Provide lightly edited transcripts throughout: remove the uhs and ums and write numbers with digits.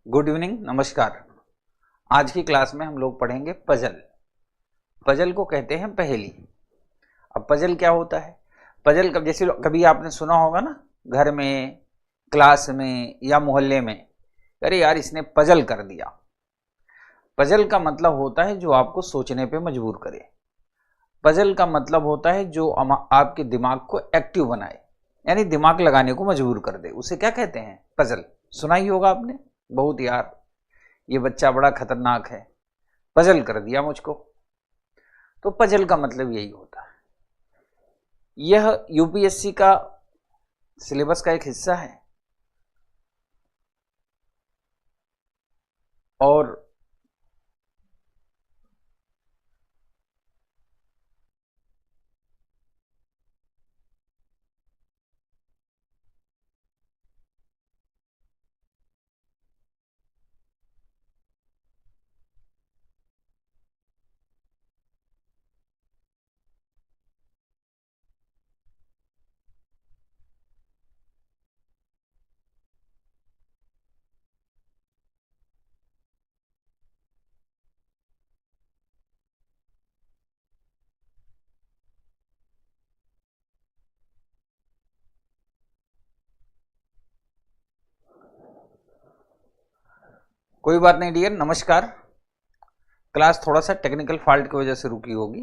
Good evening, नमस्कार। आज की क्लास में हम लोग पढ़ेंगे पजल। पजल को कहते हैं पहेली। अब पजल क्या होता है? पजल कब जैसे कभी आपने सुना होगा ना, घर में, क्लास में या मोहल्ले में, अरे यार इसने पजल कर दिया। पजल का मतलब होता है जो आपको सोचने पे मजबूर करे। पजल का मतलब होता है जो आपके दिमाग को एक्टिव बनाए, यानी दिमाग लगाने को मजबूर कर दे। उसे क्या कहते हैं? पजल। सुना ही होगा आपने बहुत, यार ये बच्चा बड़ा खतरनाक है, पजल कर दिया मुझको। तो पजल का मतलब यही होता है। यह यूपीएससी का सिलेबस का एक हिस्सा है और कोई बात नहीं डियर, नमस्कार। क्लास थोड़ा सा टेक्निकल फॉल्ट की वजह से रुकी होगी,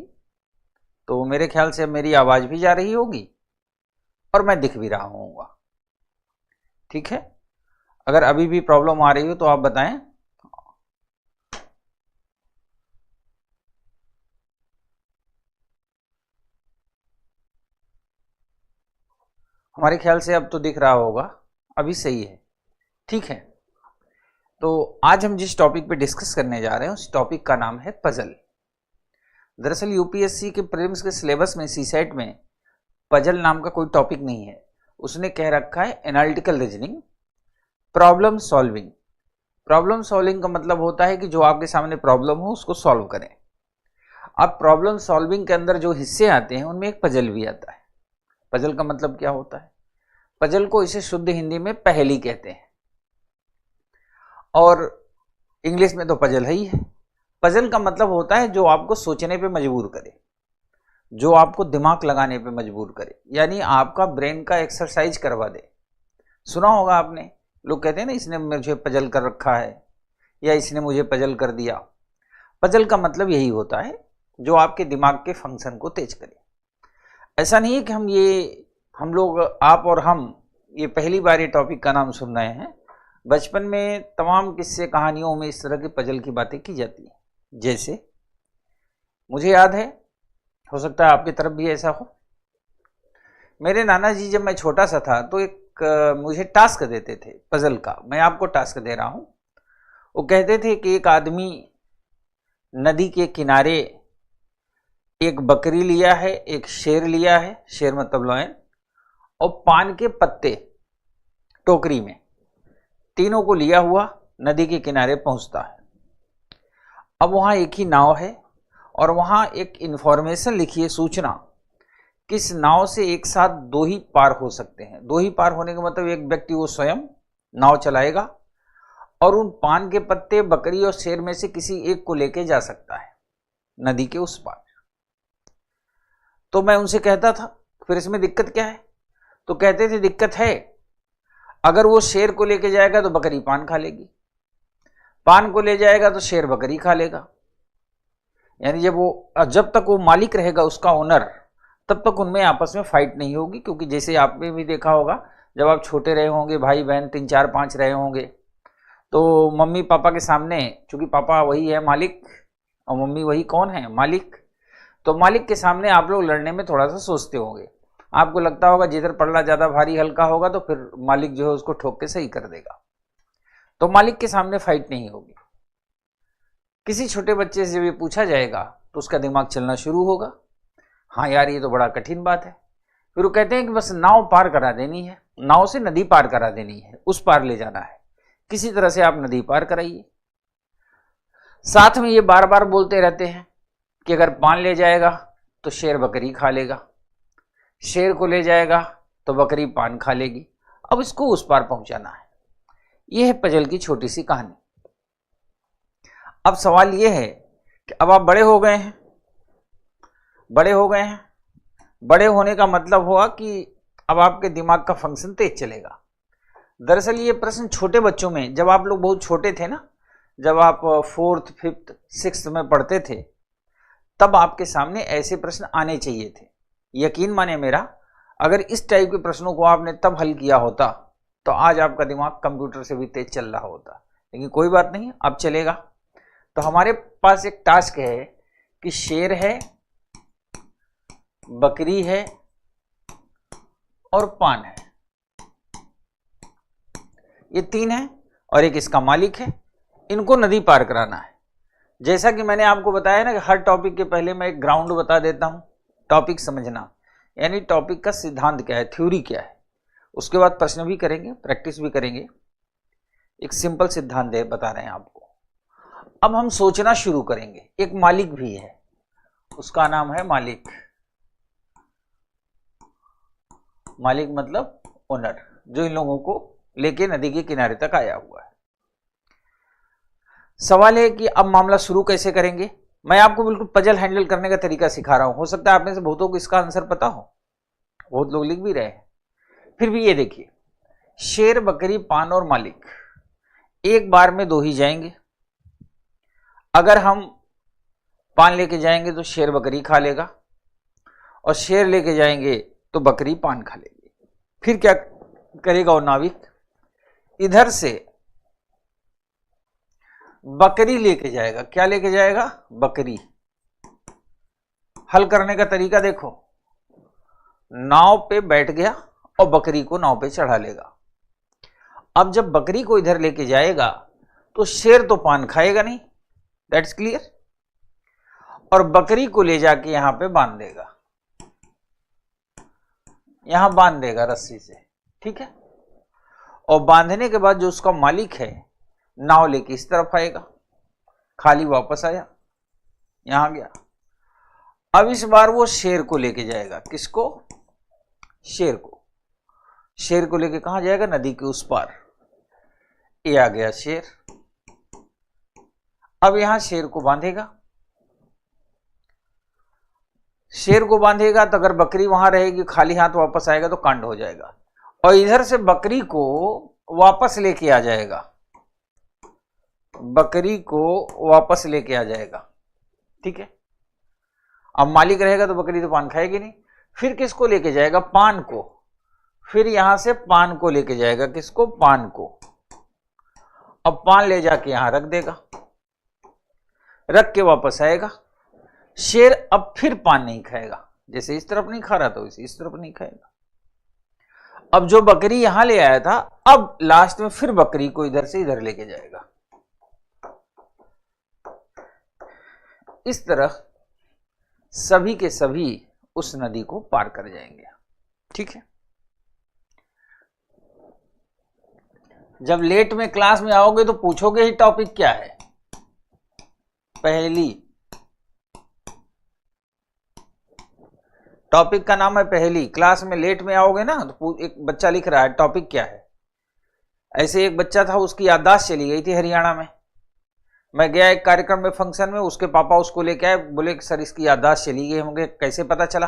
तो मेरे ख्याल से अब मेरी आवाज भी जा रही होगी और मैं दिख भी रहा होऊंगा। ठीक है, अगर अभी भी प्रॉब्लम आ रही हो तो आप बताएं। हमारे ख्याल से अब तो दिख रहा होगा, अभी सही है। ठीक है, तो आज हम जिस टॉपिक पे डिस्कस करने जा रहे हैं उस टॉपिक का नाम है पजल। दरअसल यूपीएससी के प्रीलिम्स के सिलेबस में सीसेट में पजल नाम का कोई टॉपिक नहीं है। उसने कह रखा है analytical reasoning, problem solving. Problem solving का मतलब होता है कि जो आपके सामने प्रॉब्लम हो उसको सॉल्व करें। अब प्रॉब्लम सॉल्विंग के अंदर जो हिस्से आते हैं उनमें एक पजल भी आता है। पजल का मतलब क्या होता है? पजल को इसे शुद्ध हिंदी में पहेली कहते हैं और इंग्लिश में तो पजल है ही है। पजल का मतलब होता है जो आपको सोचने पे मजबूर करे, जो आपको दिमाग लगाने पे मजबूर करे, यानी आपका ब्रेन का एक्सरसाइज करवा दे। सुना होगा आपने, लोग कहते हैं ना इसने मुझे पजल कर रखा है या इसने मुझे पजल कर दिया। पजल का मतलब यही होता है जो आपके दिमाग के फंक्शन को तेज करे। ऐसा नहीं है कि हम लोग, आप और हम ये पहली बार ये टॉपिक का नाम सुन रहे हैं। बचपन में तमाम किस्से कहानियों में इस तरह के पजल की बातें की जाती हैं। जैसे मुझे याद है, हो सकता है आपकी तरफ भी ऐसा हो। मेरे नाना जी जब मैं छोटा सा था तो एक मुझे टास्क देते थे पजल का। मैं आपको टास्क दे रहा हूं। वो कहते थे कि एक आदमी नदी के किनारे एक बकरी लिया है, एक शेर लिया है, शेर मतलब लॉयन, और पान के पत्ते टोकरी में, तीनों को लिया हुआ नदी के किनारे पहुंचता है। अब वहां एक ही नाव है और वहां एक इंफॉर्मेशन लिखी है, सूचना, किस नाव से एक साथ दो ही पार हो सकते हैं। दो ही पार होने का मतलब एक व्यक्ति वो स्वयं नाव चलाएगा और उन पान के पत्ते बकरी और शेर में से किसी एक को लेके जा सकता है नदी के उस पार। तो मैं उनसे कहता था फिर इसमें दिक्कत क्या है? तो कहते थे दिक्कत है, अगर वो शेर को लेके जाएगा तो बकरी पान खा लेगी, पान को ले जाएगा तो शेर बकरी खा लेगा। यानी जब तक वो मालिक रहेगा, उसका ओनर, तब तक उनमें आपस में फाइट नहीं होगी। क्योंकि जैसे आपने भी देखा होगा, जब आप छोटे रहे होंगे, भाई बहन 3 4 5 रहे होंगे, तो मम्मी पापा के सामने, चूंकि पापा वही है मालिक और मम्मी वही कौन है? मालिक। तो मालिक के सामने आप लोग लड़ने में थोड़ा सा सोचते होंगे। आपको लगता होगा जिधर पल्ला ज्यादा भारी हल्का होगा तो फिर मालिक जो है उसको ठोक के सही कर देगा। तो मालिक के सामने फाइट नहीं होगी। किसी छोटे बच्चे से जब ये पूछा जाएगा तो उसका दिमाग चलना शुरू होगा, हाँ यार ये तो बड़ा कठिन बात है। फिर वो कहते हैं कि बस नाव पार करा देनी है, नाव से नदी पार करा देनी है, उस पार ले जाना है, किसी तरह से आप नदी पार कराइए। साथ में ये बार बार बोलते रहते हैं कि अगर पान ले जाएगा तो शेर बकरी खा लेगा, शेर को ले जाएगा तो बकरी पान खा लेगी। अब इसको उस पार पहुंचाना है। यह है पजल की छोटी सी कहानी। अब सवाल यह है कि अब आप बड़े हो गए हैं, बड़े होने का मतलब हुआ कि अब आपके दिमाग का फंक्शन तेज चलेगा। दरअसल ये प्रश्न छोटे बच्चों में, जब आप लोग बहुत छोटे थे ना, जब आप 4th, 5th, 6th में पढ़ते थे, तब आपके सामने ऐसे प्रश्न आने चाहिए थे। यकीन माने मेरा, अगर इस टाइप के प्रश्नों को आपने तब हल किया होता तो आज आपका दिमाग कंप्यूटर से भी तेज चल रहा होता। लेकिन कोई बात नहीं, अब चलेगा। तो हमारे पास एक टास्क है कि शेर है, बकरी है और पान है। ये 3 है और एक इसका मालिक है। इनको नदी पार कराना है। जैसा कि मैंने आपको बताया ना कि हर टॉपिक के पहले मैं एक ग्राउंड बता देता हूं, टॉपिक समझना, यानी टॉपिक का सिद्धांत क्या है, थ्योरी क्या है। उसके बाद प्रश्न भी करेंगे, प्रैक्टिस भी करेंगे। एक सिंपल सिद्धांत बता रहे हैं आपको। अब हम सोचना शुरू करेंगे। एक मालिक भी है, उसका नाम है मालिक। मालिक मतलब ओनर, जो इन लोगों को लेके नदी के किनारे तक आया हुआ है। सवाल है कि अब मामला शुरू कैसे करेंगे। मैं आपको बिल्कुल पजल हैंडल करने का तरीका सिखा रहा हूं। हो सकता है आप में से बहुतों को इसका आंसर पता हो, बहुत लोग लिख भी रहे हैं। फिर भी ये देखिए, शेर, बकरी, पान और मालिक एक बार में 2 ही जाएंगे। अगर हम पान लेके जाएंगे तो शेर बकरी खा लेगा, और शेर लेके जाएंगे तो बकरी पान खा लेगी। फिर क्या करेगा वो नाविक, इधर से बकरी लेके जाएगा। क्या लेके जाएगा, बकरी। हल करने का तरीका देखो, नाव पे बैठ गया और बकरी को नाव पे चढ़ा लेगा। अब जब बकरी को इधर लेके जाएगा तो शेर तो पान खाएगा नहीं, दैट्स क्लियर, और बकरी को ले जाके यहां पे बांध देगा, यहां बांध देगा रस्सी से, ठीक है। और बांधने के बाद जो उसका मालिक है नाव लेके इस तरफ आएगा, खाली वापस आया, यहां गया। अब इस बार वो शेर को लेके जाएगा। किसको, शेर को। शेर को लेके कहां जाएगा, नदी के उस पार। ये आ गया शेर। अब यहां शेर को बांधेगा। शेर को बांधेगा तो अगर बकरी वहां रहेगी, खाली हाथ वापस आएगा तो कांड हो जाएगा, और इधर से बकरी को वापस लेके आ जाएगा, बकरी को वापस लेके आ जाएगा, ठीक है। अब मालिक रहेगा तो बकरी तो पान खाएगी नहीं। फिर किसको लेके जाएगा, पान को। फिर यहां से पान को लेके जाएगा, किसको, पान को। अब पान ले जाके यहां रख देगा, रख के वापस आएगा। शेर अब फिर पान नहीं खाएगा, जैसे इस तरफ नहीं खा रहा था वैसे इस तरफ नहीं खाएगा। अब जो बकरी यहां ले आया था, अब लास्ट में फिर बकरी को इधर से इधर लेके जाएगा। इस तरह सभी के सभी उस नदी को पार कर जाएंगे, ठीक है। जब लेट में क्लास में आओगे तो पूछोगे ही टॉपिक क्या है, पहेली। टॉपिक का नाम है पहेली। क्लास में लेट में आओगे ना तो एक बच्चा लिख रहा है टॉपिक क्या है। ऐसे एक बच्चा था, उसकी याददाश्त चली गई थी हरियाणा में। मैं गया एक कार्यक्रम में, फंक्शन में, उसके पापा उसको लेके आए, बोले कि सर इसकी याददाश्त चली गई। मुझे कैसे पता चला?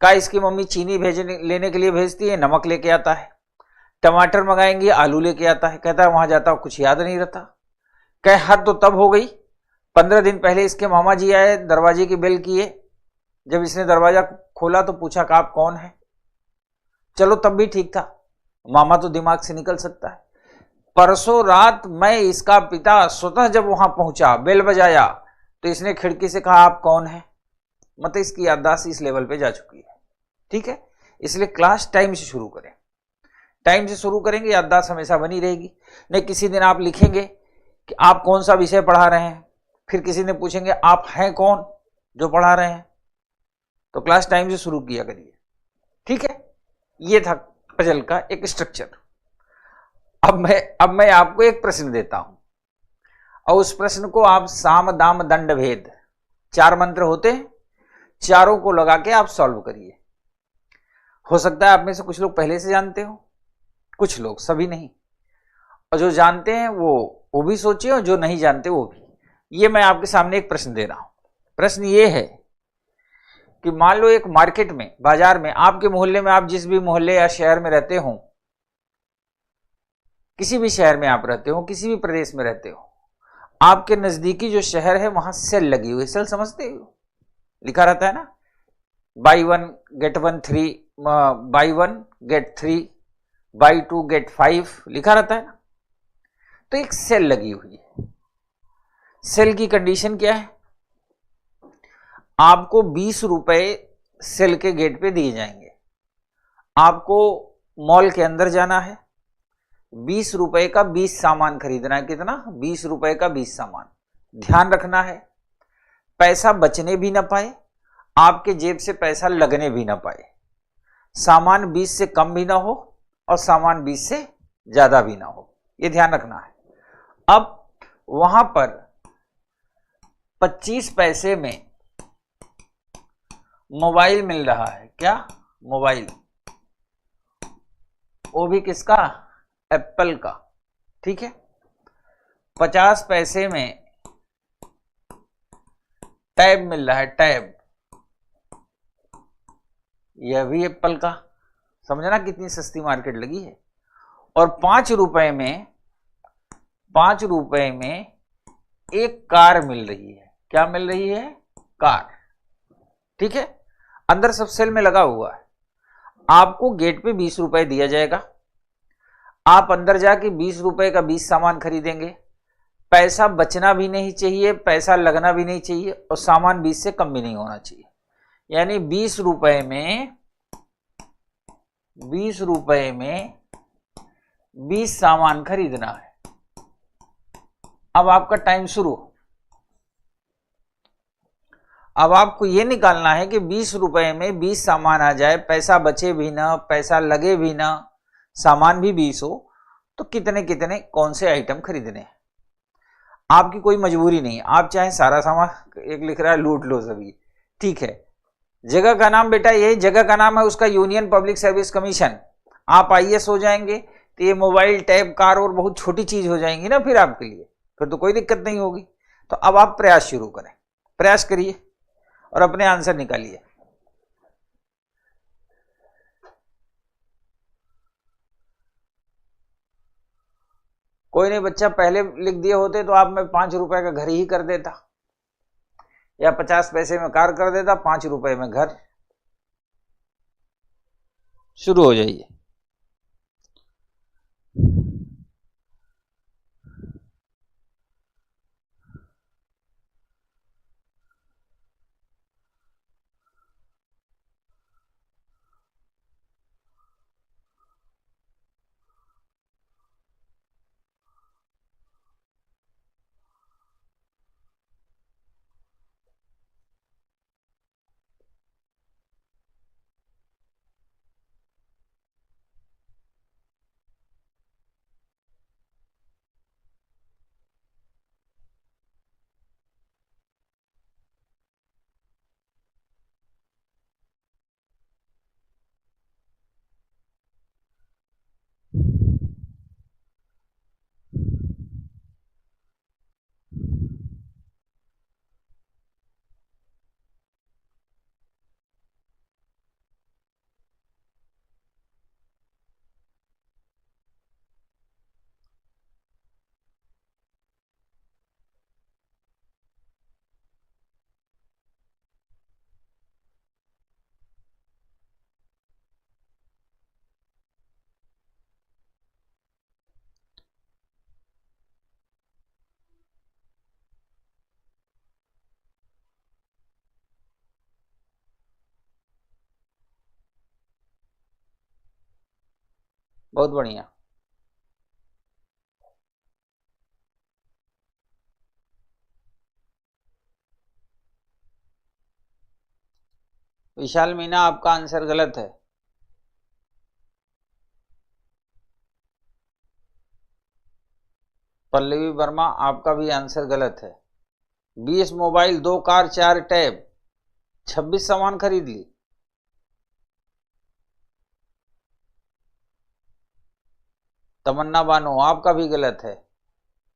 कहा इसकी मम्मी चीनी लेने के लिए भेजती है, नमक लेके आता है, टमाटर मंगाएंगे, आलू लेके आता है। कहता है वहां जाता हूं कुछ याद नहीं रहता। कहे हद तो तब हो गई, 15 दिन पहले इसके मामा जी आए, दरवाजे की बेल किए। जब इसने दरवाजा खोला तो पूछा कि आप कौन है। चलो तब भी ठीक था, मामा तो दिमाग से निकल सकता है। परसों रात मैं इसका पिता स्वतः जब वहां पहुंचा, बेल बजाया, तो इसने खिड़की से कहा आप कौन है। मतलब इसकी याददाश्त इस लेवल पे जा चुकी है, ठीक है। इसलिए क्लास टाइम से शुरू करें, टाइम से शुरू करेंगे, याददाश्त हमेशा बनी रहेगी। नहीं किसी दिन आप लिखेंगे कि आप कौन सा विषय पढ़ा रहे हैं, फिर किसी ने पूछेंगे आप हैं कौन जो पढ़ा रहे हैं, तो क्लास टाइम से शुरू किया करिए, ठीक है। ये था पजल का एक स्ट्रक्चर। अब मैं आपको एक प्रश्न देता हूं, और उस प्रश्न को आप साम दाम दंड भेद, 4 मंत्र होते हैं, चारों को लगा के आप सॉल्व करिए। हो सकता है आप में से कुछ लोग पहले से जानते हो, कुछ लोग, सभी नहीं। और जो जानते हैं वो भी सोचिए, और जो नहीं जानते वो भी। ये मैं आपके सामने एक प्रश्न दे रहा हूं। प्रश्न ये है कि मान लो एक मार्केट में, बाजार में, आपके मोहल्ले में, आप जिस भी मोहल्ले या शहर में रहते हो, किसी भी शहर में आप रहते हो, किसी भी प्रदेश में रहते हो, आपके नजदीकी जो शहर है वहां सेल लगी हुई। सेल समझते हो, लिखा रहता है ना, buy one get one three, buy one get three, buy two get five, लिखा रहता है ना। तो एक सेल लगी हुई है। सेल की कंडीशन क्या है? आपको 20 रुपए सेल के गेट पे दिए जाएंगे। आपको मॉल के अंदर जाना है, 20 रुपए का 20 सामान खरीदना है। कितना? 20 रुपए का 20 सामान। ध्यान रखना है पैसा बचने भी ना पाए, आपके जेब से पैसा लगने भी ना पाए। सामान 20 से कम भी ना हो और सामान 20 से ज्यादा भी ना हो, यह ध्यान रखना है। अब वहां पर 25 पैसे में मोबाइल मिल रहा है। क्या? मोबाइल। वो भी किसका? एप्पल का। ठीक है। 50 पैसे में टैब मिल रहा है, टैब, यह भी एप्पल का। समझना कितनी सस्ती मार्केट लगी है। और 5 रुपए में एक कार मिल रही है। क्या मिल रही है? कार। ठीक है। अंदर सब सेल में लगा हुआ है। आपको गेट पे 20 रुपए दिया जाएगा। आप अंदर जाके 20 रुपए का 20 सामान खरीदेंगे। पैसा बचना भी नहीं चाहिए, पैसा लगना भी नहीं चाहिए, और सामान 20 से कम भी नहीं होना चाहिए। यानी 20 रुपए में 20 सामान खरीदना है। अब आपका टाइम शुरू। अब आपको यह निकालना है कि 20 रुपए में 20 सामान आ जाए, पैसा बचे भी ना, पैसा लगे भी ना, सामान भी 20 हो, तो कितने कितने कौन से आइटम खरीदने हैं। आपकी कोई मजबूरी नहीं, आप चाहे सारा सामान, एक लिख रहा है लूट लो सभी, ठीक है। जगह का नाम बेटा, यही जगह का नाम है उसका यूनियन पब्लिक सर्विस कमीशन। आप IAS हो जाएंगे तो ये मोबाइल, टैब, कार और बहुत छोटी चीज हो जाएंगी ना फिर आपके लिए, फिर तो कोई दिक्कत नहीं होगी। तो अब आप प्रयास शुरू करें, प्रयास करिए और अपने आंसर निकालिए। कोई नहीं बच्चा, पहले लिख दिए होते तो आप, मैं 5 रुपए का घर ही कर देता, या 50 पैसे में कार कर देता, 5 रुपए में घर। शुरू हो जाइए। बहुत बढ़िया। विशाल मीना, आपका आंसर गलत है। पल्लवी वर्मा, आपका भी आंसर गलत है। 20 मोबाइल, 2 कार, 4 टैब, 26 सामान खरीद ली। तमन्ना बानो आपका भी गलत है।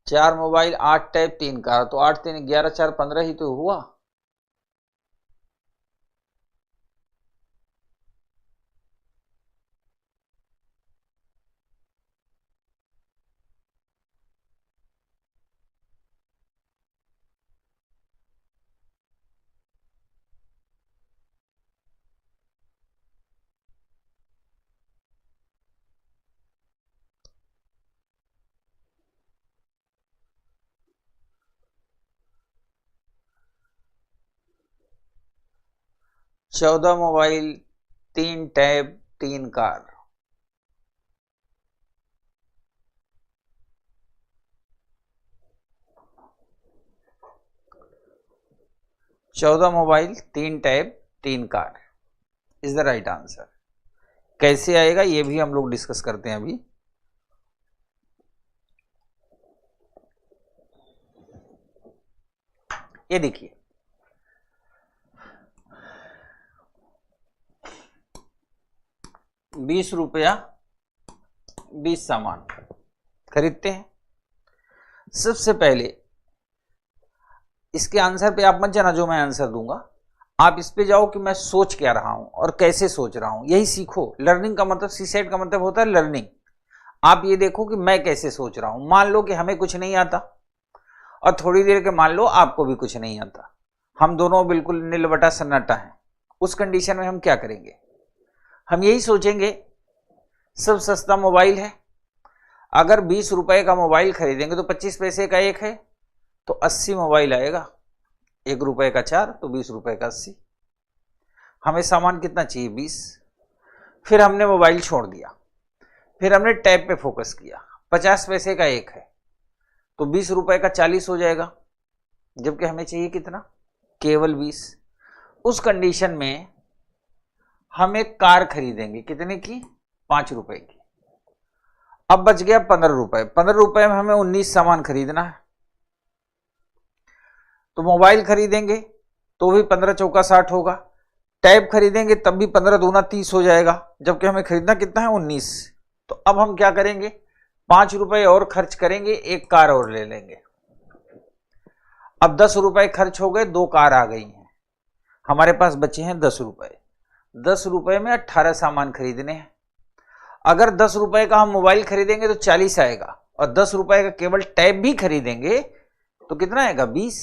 4 मोबाइल 8 टैब 3 कार, तो 8 3 11 4 15 ही तो हुआ। चौदह मोबाइल 3 टैब 3 कार। चौदह mobile 3 tab 3 car is the right answer. कैसे आएगा ये भी हम लोग डिस्कस करते हैं अभी। ये देखिए, 20 रुपया 20 सामान खरीदते हैं। सबसे पहले इसके आंसर पे आप मत जाना जो मैं आंसर दूंगा, आप इस पे जाओ कि मैं सोच क्या रहा हूं और कैसे सोच रहा हूं, यही सीखो। लर्निंग का मतलब, सी सेट का मतलब होता है लर्निंग। आप ये देखो कि मैं कैसे सोच रहा हूं। मान लो कि हमें कुछ नहीं आता और थोड़ी देर के मान लो आपको भी कुछ नहीं आता, हम दोनों बिल्कुल नील बटा सन्नाटा हैं। उस कंडीशन में हम क्या करेंगे? हम यही सोचेंगे सब सस्ता मोबाइल है, अगर 20 रुपए का मोबाइल खरीदेंगे तो 25 पैसे का एक है, तो 80 मोबाइल आएगा। 1 रुपए का 4 तो 20 रुपए का 80। हमें सामान कितना चाहिए? 20। फिर हमने मोबाइल छोड़ दिया, फिर हमने टैब पे फोकस किया। 50 पैसे का एक है तो 20 रुपए का 40 हो जाएगा, जबकि हमें चाहिए कितना? केवल 20। उस कंडीशन में हम एक कार खरीदेंगे, कितने की? 5 रुपए की। अब बच गया 15 रुपए। 15 रुपए में हमें 19 सामान खरीदना है, तो मोबाइल खरीदेंगे तो भी 15 चौका 60 होगा, टैब खरीदेंगे तब भी 15 दूना 30 हो जाएगा, जबकि हमें खरीदना कितना है? 19। तो अब हम क्या करेंगे? 5 रुपए और खर्च करेंगे, एक कार और ले लेंगे। अब 10 रुपए खर्च हो गए, 2 कार आ गई हैं, हमारे पास बचे हैं 10 रुपए। 10 रुपए में 18 सामान खरीदने हैं। अगर 10 रुपए का हम मोबाइल खरीदेंगे तो 40 आएगा, और 10 रुपए का केवल टैब भी खरीदेंगे तो कितना आएगा? 20।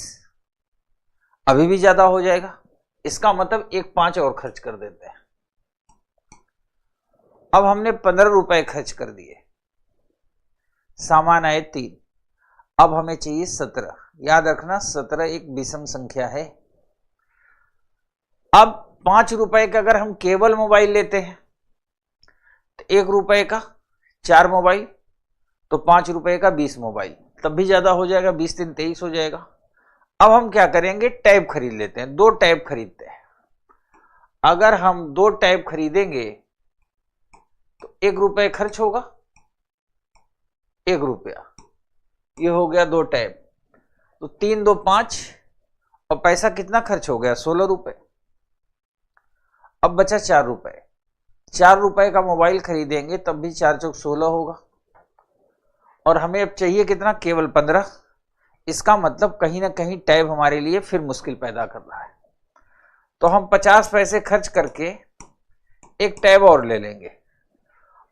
अभी भी ज्यादा हो जाएगा, इसका मतलब एक 5 और खर्च कर देते हैं। अब हमने 15 रुपए खर्च कर दिए, सामान आए 3। अब हमें चाहिए 17। याद रखना 17 एक विषम संख्या है। अब 5 रुपए का अगर हम केवल मोबाइल लेते हैं तो 1 रुपए का 4 मोबाइल, तो 5 रुपए का 20 मोबाइल, तब भी ज्यादा हो जाएगा, 20 3 23 हो जाएगा। अब हम क्या करेंगे? टैब खरीद लेते हैं, 2 टैब खरीदते हैं। अगर हम 2 टैब खरीदेंगे तो 1 रुपए खर्च होगा, 1 रुपया, ये हो गया 2 टैब, तो 3 2 5, और पैसा कितना खर्च हो गया? 16 रुपए। अब बचा 4 रुपए। 4 रुपए का मोबाइल खरीदेंगे तब भी 4 चौक 16 होगा, और हमें अब चाहिए कितना? केवल 15। इसका मतलब कहीं ना कहीं टैब हमारे लिए फिर मुश्किल पैदा कर रहा है, तो हम 50 पैसे खर्च करके एक टैब और ले लेंगे।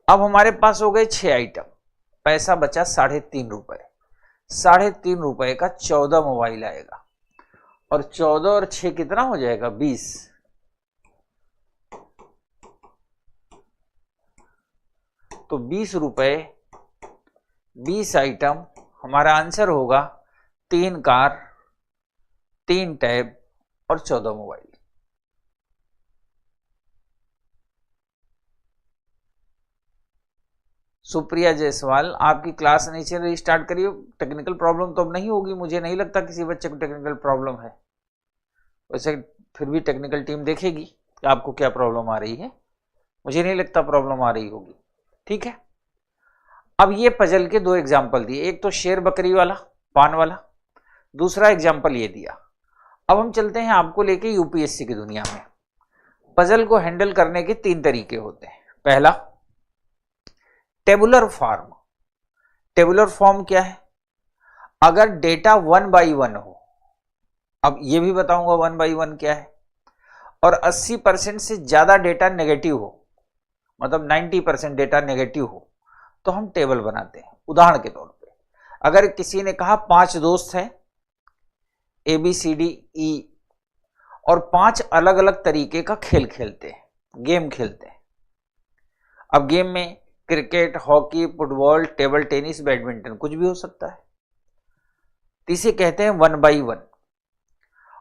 अब हमारे पास हो गए 6 आइटम, पैसा बचा 3.5 रुपए। 3.5 रुपए का 14 मोबाइल आएगा, और 14 और 6 कितना हो जाएगा? 20। तो 20 रुपए 20 आइटम, हमारा आंसर होगा 3 कार 3 टैब और 14 मोबाइल। सुप्रिया जायसवाल, आपकी क्लास नहीं चल रही, स्टार्ट करिए। टेक्निकल प्रॉब्लम तो अब नहीं होगी, मुझे नहीं लगता किसी बच्चे को टेक्निकल प्रॉब्लम है। वैसे फिर भी टेक्निकल टीम देखेगी कि आपको क्या प्रॉब्लम आ रही है, मुझे नहीं लगता प्रॉब्लम आ रही होगी। ठीक है, अब ये पजल के 2 एग्जाम्पल दिए, एक तो शेर बकरी वाला, पान वाला, दूसरा एग्जाम्पल ये दिया। अब हम चलते हैं आपको लेके यूपीएससी की दुनिया में। पजल को हैंडल करने के 3 तरीके होते हैं। पहला, टेबुलर फॉर्म, टेबुलर फॉर्म क्या है? अगर डेटा 1/1 हो, अब ये भी बताऊंगा 1/1 क्या है, और 80% से ज्यादा डेटा नेगेटिव हो, मतलब 90% डेटा नेगेटिव हो, तो हम टेबल बनाते हैं। उदाहरण के तौर पे अगर किसी ने कहा 5 दोस्त हैं ABCDE और 5 अलग अलग तरीके का खेल खेलते हैं, गेम खेलते हैं। अब गेम में cricket, hockey, football, table tennis, badminton, कुछ भी हो सकता है, तो इसे कहते हैं 1/1।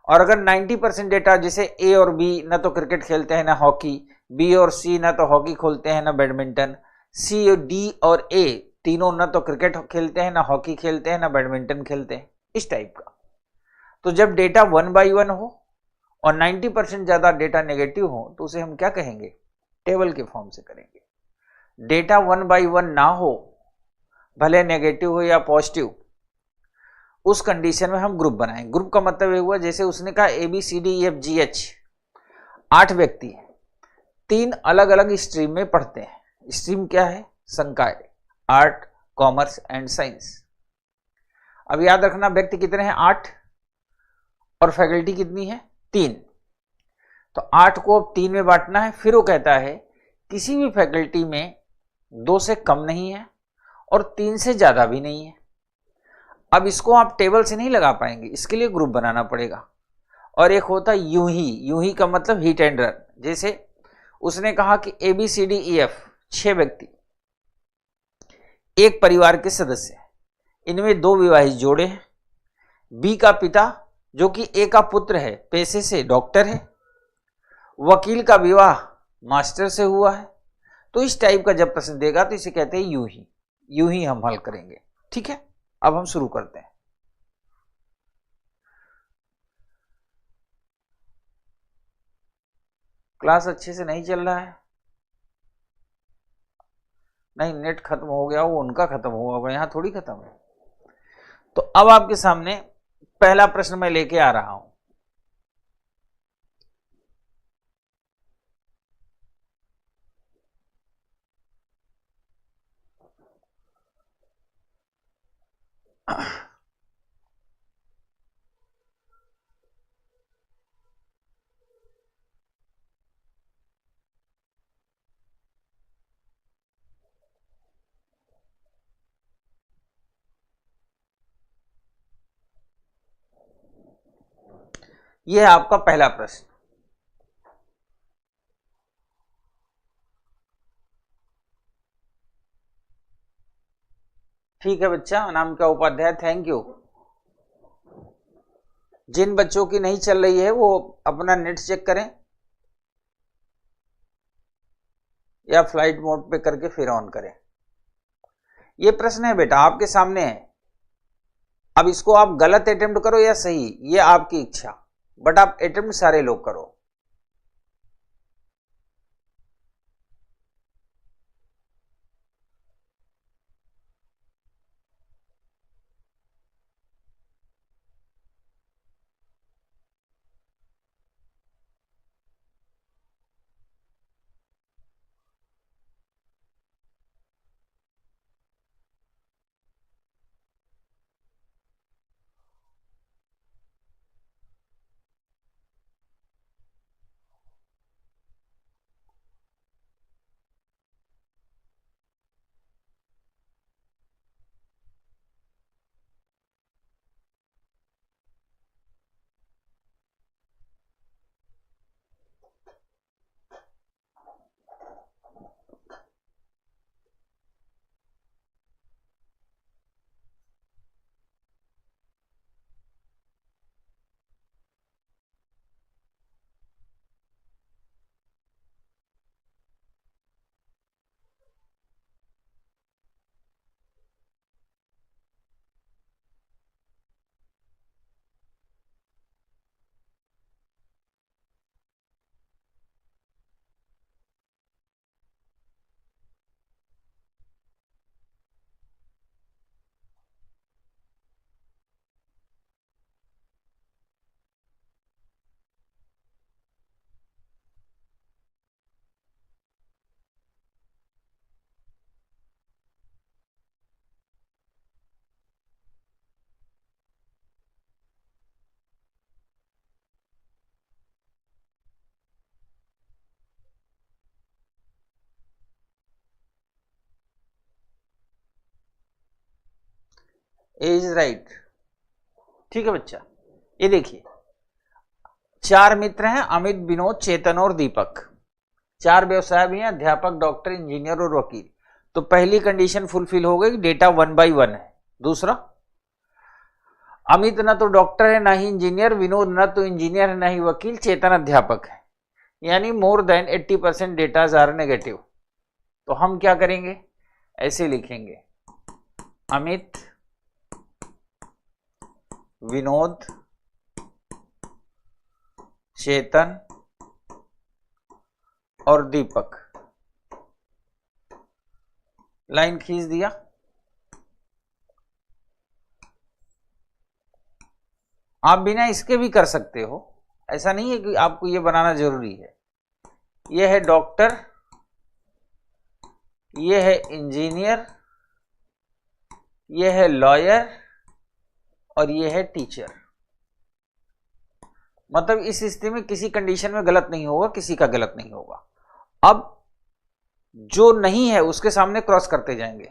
और अगर 90% डेटा, जैसे ए और बी ना तो क्रिकेट खेलते हैं ना हॉकी, बी और सी ना तो हॉकी खेलते हैं ना बैडमिंटन, सी और डी और ए तीनों ना तो क्रिकेट खेलते हैं ना हॉकी खेलते हैं ना बैडमिंटन खेलते हैं, इस टाइप का। तो जब डेटा 1/1 हो और 90% ज्यादा डेटा नेगेटिव हो, तो उसे हम क्या कहेंगे? टेबल के फॉर्म से करेंगे। डेटा 1/1 ना हो, भले नेगेटिव हो या पॉजिटिव, उस कंडीशन में हम ग्रुप बनाएंगे। ग्रुप का मतलब ये हुआ, जैसे उसने कहा ABCDEFGH 8 व्यक्ति हैं, 3 अलग अलग स्ट्रीम में पढ़ते हैं। स्ट्रीम क्या है? संकाय, आर्ट, कॉमर्स एंड साइंस। अब याद रखना, व्यक्ति कितने हैं? 8, और फैकल्टी कितनी है? 3। तो 8 को अब 3 में बांटना है। फिर वो कहता है किसी भी फैकल्टी में 2 से कम नहीं है और 3 से ज्यादा भी नहीं है। अब इसको आप टेबल से नहीं लगा पाएंगे, इसके लिए ग्रुप बनाना पड़ेगा। और एक होता है यूं ही का मतलब हिट एंड रन। जैसे उसने कहा कि ABCDEF 6 व्यक्ति एक परिवार के सदस्य हैं, इनमें 2 विवाहित जोड़े हैं। बी का पिता, जो कि ए का पुत्र है, पेशे से डॉक्टर है। वकील का विवाह मास्टर से हुआ है। तो इस टाइप का जब प्रश्न देगा तो इसे कहते हैं यूं ही हम हल करेंगे। ठीक है, अब हम शुरू करते हैं। क्लास अच्छे से नहीं चल रहा है? नहीं, नेट खत्म हो गया, वो उनका खत्म हुआ, यहां थोड़ी खत्म है। तो अब आपके सामने पहला प्रश्न मैं लेके आ रहा हूं। यह है आपका पहला प्रश्न। ठीक है बच्चा, अनामिका उपाध्याय, थैंक यू। जिन बच्चों की नहीं चल रही है वो अपना नेट चेक करें या फ्लाइट मोड पे करके फिर ऑन करें। ये प्रश्न है बेटा आपके सामने है। अब इसको आप गलत अटेम्प्ट करो या सही, ये आपकी इच्छा, बट आप अटेम्प्ट सारे लोग करो। ए इज राइट। ठीक है बच्चा, ये देखिए 4 मित्र हैं, अमित, विनोद, चेतन और दीपक। 4 व्यवसाय भी हैं, अध्यापक, डॉक्टर, इंजीनियर और वकील। तो पहली कंडीशन फुलफिल हो गई, डेटा 1 by 1 है। दूसरा, अमित न तो डॉक्टर है ना ही इंजीनियर, विनोद न तो इंजीनियर है ना ही वकील, चेतन अध्यापक है, यानी more than 80% datas are negative. तो हम क्या करेंगे, ऐसे लिखेंगे, अमित, विनोद, चेतन और दीपक। लाइन खींच दिया। आप बिना इसके भी कर सकते हो, ऐसा नहीं है कि आपको ये बनाना जरूरी है। ये है डॉक्टर, ये है इंजीनियर, ये है लॉयर और ये है टीचर। मतलब इस स्थिति में किसी कंडीशन में गलत नहीं होगा, किसी का गलत नहीं होगा। अब जो नहीं है उसके सामने क्रॉस करते जाएंगे।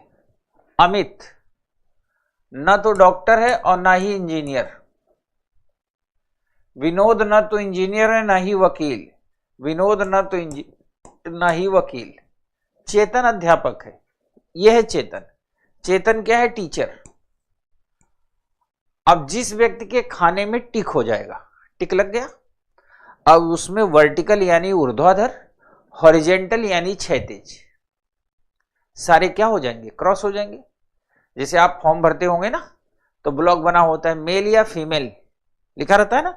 अमित न तो डॉक्टर है और ना ही इंजीनियर, विनोद न तो इंजीनियर है ना ही वकील, विनोद ना ही वकील, चेतन अध्यापक है, यह है चेतन। चेतन क्या है, टीचर। अब जिस व्यक्ति के खाने में टिक हो जाएगा, टिक लग गया, अब उसमें वर्टिकल यानी ऊर्ध्वाधर, हॉरिजेंटल यानी क्षैतिज, सारे क्या हो जाएंगे, क्रॉस हो जाएंगे। जैसे आप फॉर्म भरते होंगे ना, तो ब्लॉक बना होता है, मेल या फीमेल लिखा रहता है ना,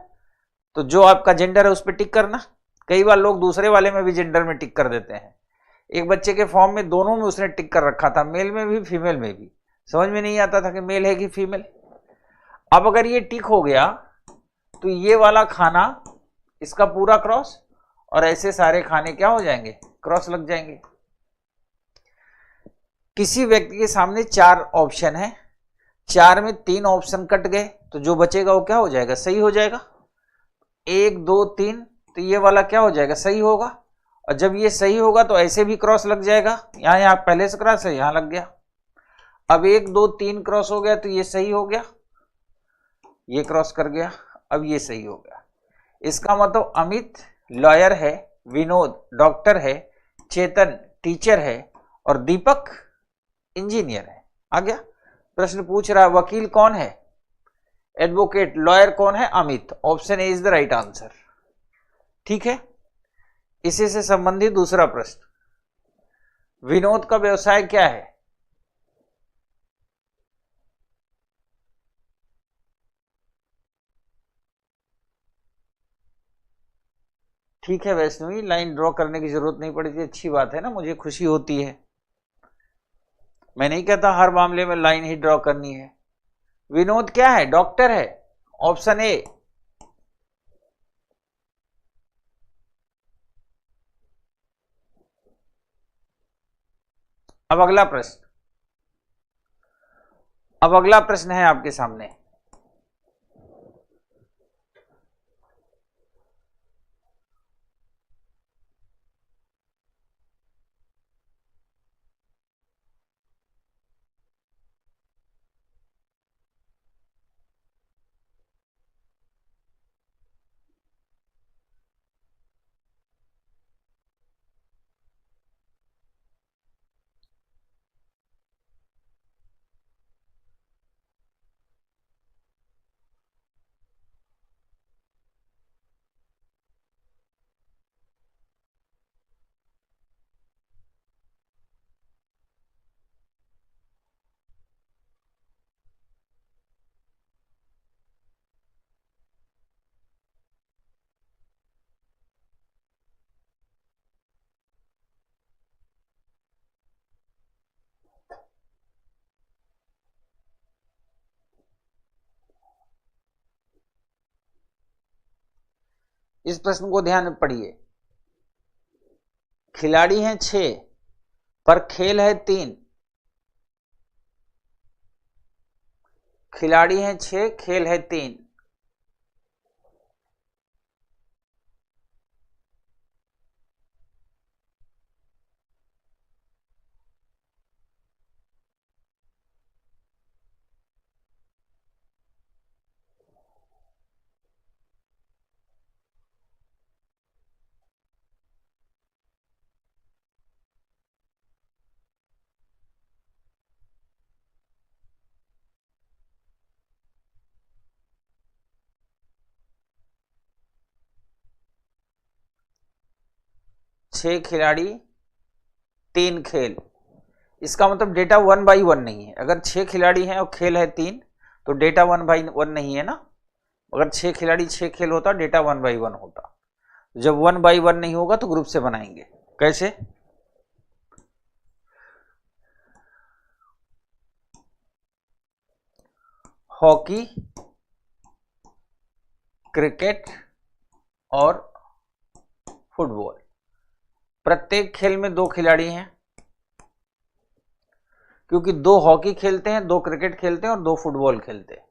तो जो आपका जेंडर है उस पर टिक करना। कई बार लोग दूसरे वाले में भी जेंडर में टिक कर देते हैं। एक बच्चे के फॉर्म में दोनों में उसने टिक कर रखा था, मेल में भी फीमेल में भी, समझ में नहीं आता था कि मेल है कि फीमेल। अब अगर ये टिक हो गया तो ये वाला खाना इसका पूरा क्रॉस, और ऐसे सारे खाने क्या हो जाएंगे, क्रॉस लग जाएंगे। किसी व्यक्ति के सामने 4 ऑप्शन है, 4 में 3 ऑप्शन कट गए, तो जो बचेगा वो क्या हो जाएगा, सही हो जाएगा। 1 2 3, तो ये वाला क्या हो जाएगा, सही होगा। और जब ये सही होगा तो ऐसे भी क्रॉस लग जाएगा, यहां पहले से क्रॉस है, यहां लग गया। अब 1 2 3 क्रॉस हो गया तो ये सही हो गया, ये क्रॉस कर गया, अब ये सही हो गया। इसका मतलब अमित लॉयर है, विनोद डॉक्टर है, चेतन टीचर है और दीपक इंजीनियर है। आ गया। प्रश्न पूछ रहा है वकील कौन है, एडवोकेट, लॉयर कौन है, Amit. Option A is the right answer. ठीक है। इसी से संबंधित दूसरा प्रश्न, विनोद का व्यवसाय क्या है, ठीक है वैष्णवी, लाइन ड्रॉ करने की जरूरत नहीं पड़ी थी, अच्छी बात है ना, मुझे खुशी होती है। मैं नहीं कहता हर मामले में लाइन ही ड्रॉ करनी है। विनोद क्या है, डॉक्टर है, ऑप्शन ए। अब अगला प्रश्न, अब अगला प्रश्न है आपके सामने, इस प्रश्न को ध्यान में पढ़िए। खिलाड़ी हैं 6 पर खेल है 3, खिलाड़ी हैं 6 खेल है 3, 6 खिलाड़ी 3 खेल, इसका मतलब डेटा 1/1 नहीं है। अगर 6 खिलाड़ी हैं और खेल है 3 तो डेटा 1/1 नहीं है ना। अगर 6 खिलाड़ी 6 खेल होता डेटा 1/1 होता। जब 1/1 नहीं होगा तो ग्रुप से बनाएंगे। कैसे? हॉकी, क्रिकेट और फुटबॉल, प्रत्येक खेल में 2 खिलाड़ी हैं, क्योंकि 2 हॉकी खेलते हैं, 2 क्रिकेट खेलते हैं और 2 फुटबॉल खेलते हैं।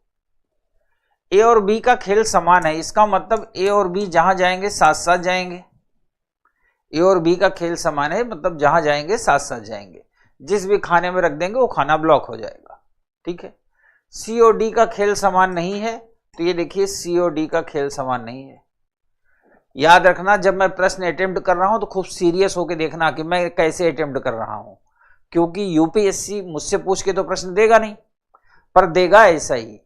ए और बी का खेल समान है, इसका मतलब ए और बी जहां जाएंगे साथ साथ जाएंगे। ए और बी का खेल समान है, मतलब जहां जाएंगे साथ साथ जाएंगे। जिस भी खाने में रख देंगे वो खाना ब्लॉक हो जाएगा। ठीक है। सी और डी का खेल समान नहीं है, तो ये देखिए सी और डी का खेल समान नहीं है। याद रखना, जब मैं प्रश्न अटेम्प्ट कर रहा हूं तो खूब सीरियस होकर देखना कि मैं कैसे अटेम्प्ट कर रहा हूं, क्योंकि यूपीएससी मुझसे पूछ के तो प्रश्न देगा नहीं, पर देगा ऐसा ही।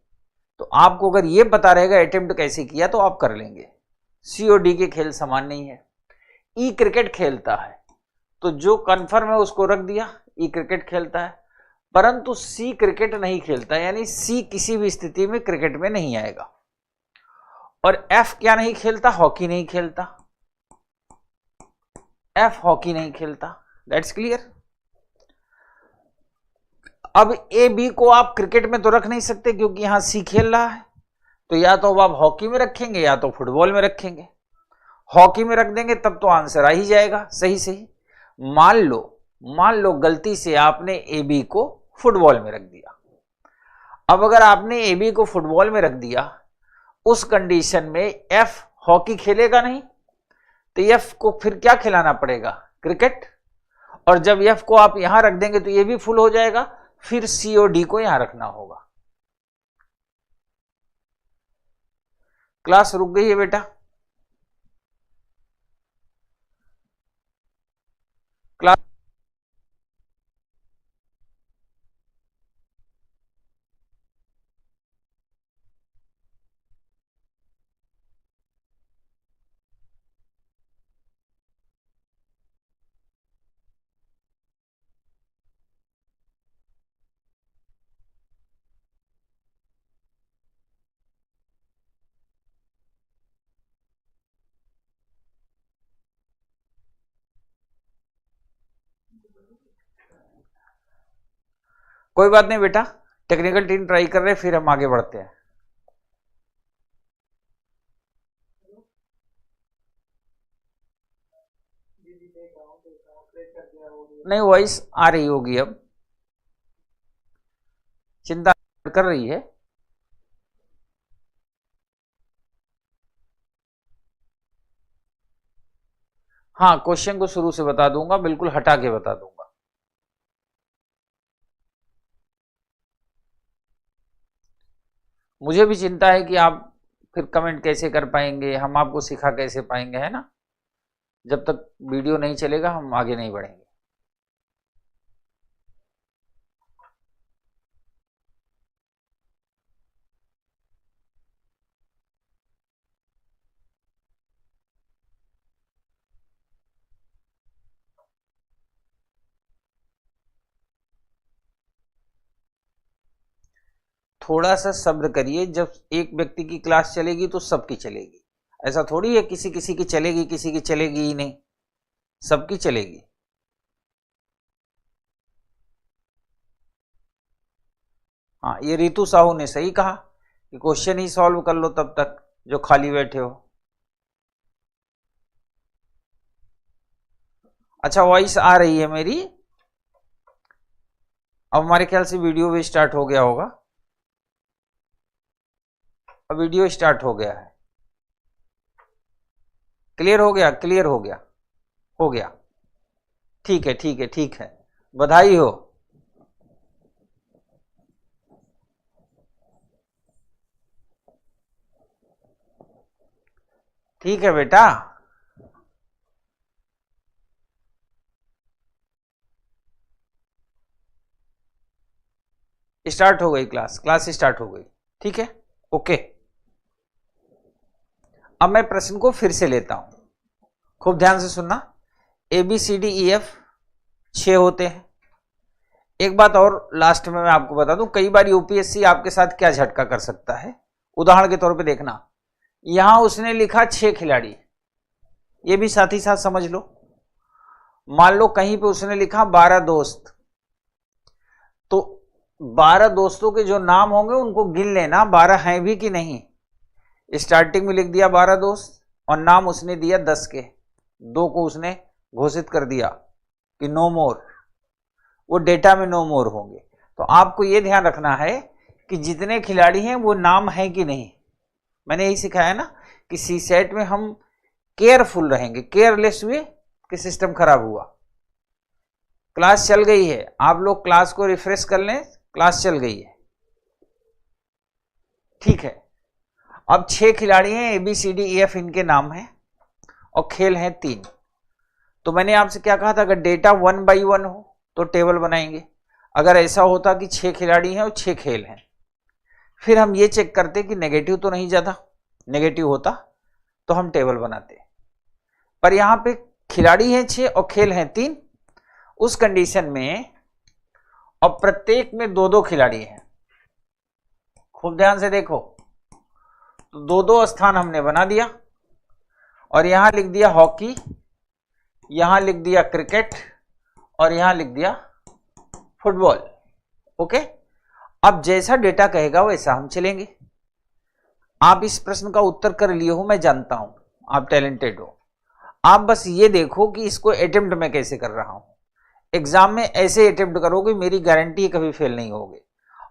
तो आपको अगर ये पता रहेगा अटेम्प्ट कैसे किया तो आप कर लेंगे। सी और डी के खेल समान नहीं है। ई क्रिकेट खेलता है, तो जो कन्फर्म है उसको रख दिया, ई क्रिकेट खेलता है, परंतु सी क्रिकेट नहीं खेलता, यानी सी किसी भी स्थिति में क्रिकेट में नहीं आएगा। और एफ क्या नहीं खेलता? हॉकी नहीं खेलता। एफ हॉकी नहीं खेलता। That's clear. अब ए बी को आप क्रिकेट में तो रख नहीं सकते क्योंकि यहां सी खेल रहा है, तो या तो अब आप हॉकी में रखेंगे या तो फुटबॉल में रखेंगे। हॉकी में रख देंगे तब तो आंसर आ ही जाएगा सही सही। मान लो गलती से आपने ए बी को फुटबॉल में रख दिया। अब अगर आपने ए बी को फुटबॉल में रख दिया, उस कंडीशन में एफ हॉकी खेलेगा नहीं, तो एफ को फिर क्या खिलाना पड़ेगा? क्रिकेट। और जब एफ को आप यहां रख देंगे तो ये भी फुल हो जाएगा, फिर सी और डी को यहां रखना होगा। क्लास रुक गई है बेटा? क्लास कोई बात नहीं बेटा, टेक्निकल टीम ट्राई कर रहे हैं, फिर हम आगे बढ़ते हैं। नहीं, वॉइस आ रही होगी, अब चिंता कर रही है। हाँ, क्वेश्चन को शुरू से बता दूंगा, बिल्कुल हटा के बता दूंगा। मुझे भी चिंता है कि आप फिर कमेंट कैसे कर पाएंगे, हम आपको सिखा कैसे पाएंगे, है ना। जब तक वीडियो नहीं चलेगा हम आगे नहीं बढ़ेंगे। थोड़ा सा सब्र करिए, जब एक व्यक्ति की क्लास चलेगी तो सबकी चलेगी। ऐसा थोड़ी है किसी किसी की चलेगी किसी की चलेगी ही नहीं, सबकी चलेगी। हाँ, ये रितु साहू ने सही कहा कि क्वेश्चन ही सॉल्व कर लो तब तक जो खाली बैठे हो। अच्छा, वॉइस आ रही है मेरी? अब हमारे ख्याल से वीडियो भी स्टार्ट हो गया होगा। अब वीडियो स्टार्ट हो गया है। क्लियर हो गया? क्लियर हो गया? हो गया। ठीक है ठीक है ठीक है, बधाई हो। ठीक है बेटा, स्टार्ट हो गई क्लास, क्लास स्टार्ट हो गई। ठीक है, ओके। अब मैं प्रश्न को फिर से लेता हूं, खूब ध्यान से सुनना। A B C D E F 6 होते हैं। एक बात और लास्ट में मैं आपको बता दूं, कई बार यूपीएससी आपके साथ क्या झटका कर सकता है। उदाहरण के तौर पे देखना, यहां उसने लिखा 6 खिलाड़ी, ये भी साथ ही साथ समझ लो। मान लो कहीं पे उसने लिखा 12 दोस्त, तो 12 दोस्तों के जो नाम होंगे उनको गिन लेना 12 हैं भी कि नहीं। स्टार्टिंग में लिख दिया 12 दोस्त और नाम उसने दिया 10 के, 2 को उसने घोषित कर दिया कि नो मोर, वो डेटा में नो मोर होंगे। तो आपको यह ध्यान रखना है कि जितने खिलाड़ी हैं वो नाम है कि नहीं। मैंने यही सिखाया ना कि सी सेट में हम केयरफुल रहेंगे, केयरलेस हुए कि सिस्टम खराब हुआ। क्लास चल गई है, आप लोग क्लास को रिफ्रेश कर लें, क्लास चल गई है, ठीक है। अब 6 खिलाड़ी हैं, A B C D E F इनके नाम हैं और खेल हैं 3। तो मैंने आपसे क्या कहा था, अगर डेटा 1 by 1 हो तो टेबल बनाएंगे। अगर ऐसा होता कि 6 खिलाड़ी हैं और 6 खेल हैं, फिर हम ये चेक करते कि नेगेटिव तो नहीं जाता, नेगेटिव होता तो हम टेबल बनाते। पर यहां पे खिलाड़ी हैं 6 और खेल हैं 3, उस कंडीशन में और प्रत्येक में 2-2 खिलाड़ी हैं। खूब ध्यान से देखो, तो 2-2 स्थान हमने बना दिया और यहां लिख दिया हॉकी, यहां लिख दिया क्रिकेट और यहां लिख दिया फुटबॉल। ओके, अब जैसा डेटा कहेगा वैसा हम चलेंगे। आप इस प्रश्न का उत्तर कर लिए हो, मैं जानता हूं आप टैलेंटेड हो। आप बस ये देखो कि इसको अटेम्प्ट मैं कैसे कर रहा हूं। एग्जाम में ऐसे अटेम्प्ट करोगे, मेरी गारंटी है कभी फेल नहीं होगे।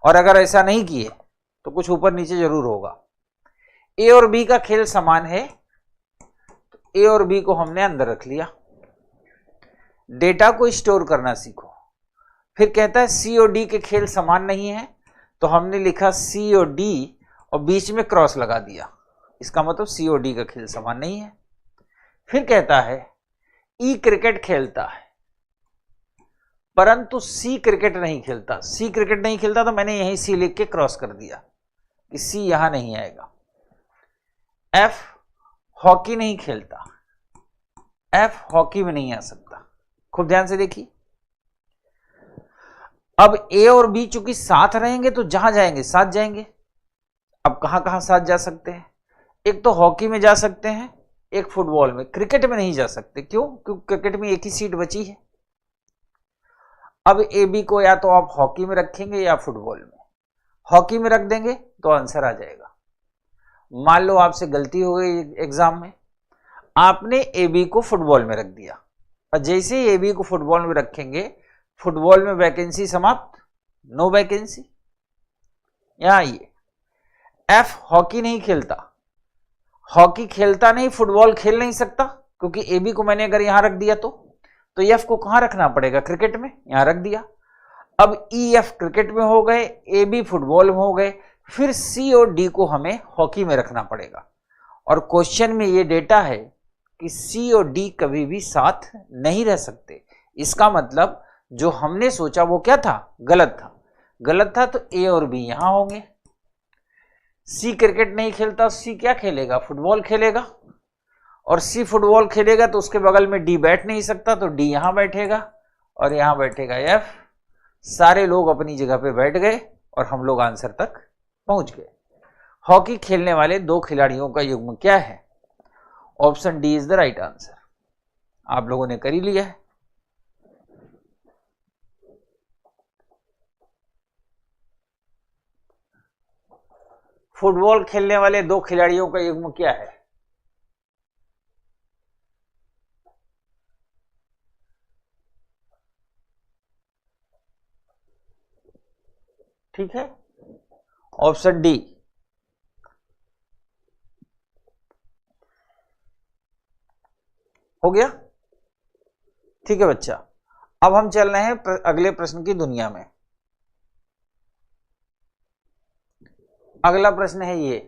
और अगर ऐसा नहीं किए तो कुछ ऊपर नीचे जरूर होगा। ए और बी का खेल समान है, तो ए और बी को हमने अंदर रख लिया। डेटा को स्टोर करना सीखो। फिर कहता है सी और डी के खेल समान नहीं है, तो हमने लिखा सी और डी और बीच में क्रॉस लगा दिया, इसका मतलब सी और डी का खेल समान नहीं है। फिर कहता है ई क्रिकेट खेलता है परंतु सी क्रिकेट नहीं खेलता। सी क्रिकेट नहीं खेलता तो मैंने यहीं सी लिख के क्रॉस कर दिया कि सी यहां नहीं आएगा। एफ हॉकी नहीं खेलता, एफ हॉकी में नहीं आ सकता। खूब ध्यान से देखिए, अब ए और बी चूंकि साथ रहेंगे तो जहां जाएंगे साथ जाएंगे। अब कहां कहां साथ जा सकते हैं, एक तो हॉकी में जा सकते हैं, एक फुटबॉल में। क्रिकेट में नहीं जा सकते, क्यों? क्योंकि क्रिकेट में एक ही सीट बची है। अब ए बी को या तो आप हॉकी में रखेंगे या फुटबॉल में। हॉकी में रख देंगे तो आंसर आ जाएगा। मान लो आपसे गलती हो गई एग्जाम में, आपने ए बी को फुटबॉल में रख दिया, और जैसे ही ए बी को फुटबॉल में रखेंगे, फुटबॉल में वैकेंसी समाप्त, नो वैकेंसी। यहां आइए, एफ हॉकी नहीं खेलता, हॉकी खेलता नहीं, फुटबॉल खेल नहीं सकता, क्योंकि ए बी को मैंने अगर यहां रख दिया तो एफ को कहां रखना पड़ेगा, क्रिकेट में, यहां रख दिया। अब ई एफ क्रिकेट में हो गए, ए बी फुटबॉल में हो गए, फिर सी और डी को हमें हॉकी में रखना पड़ेगा। और क्वेश्चन में ये डेटा है कि सी और डी कभी भी साथ नहीं रह सकते। इसका मतलब जो हमने सोचा वो क्या था, गलत था। गलत था तो ए और बी यहां होंगे। सी क्रिकेट नहीं खेलता, सी क्या खेलेगा, फुटबॉल खेलेगा। और सी फुटबॉल खेलेगा तो उसके बगल में डी बैठ नहीं सकता, तो डी यहां बैठेगा और यहां बैठेगा एफ। सारे लोग अपनी जगह पे बैठ गए और हम लोग आंसर तक पहुंच गए। हॉकी खेलने वाले 2 खिलाड़ियों का युग्म क्या है? Option D is the right answer. आप लोगों ने कर ही लिया है। फुटबॉल खेलने वाले 2 खिलाड़ियों का युग्म क्या है? ठीक है, ऑप्शन डी। हो गया, ठीक है बच्चा। अब हम चल रहे हैं अगले प्रश्न की दुनिया में। अगला प्रश्न है ये,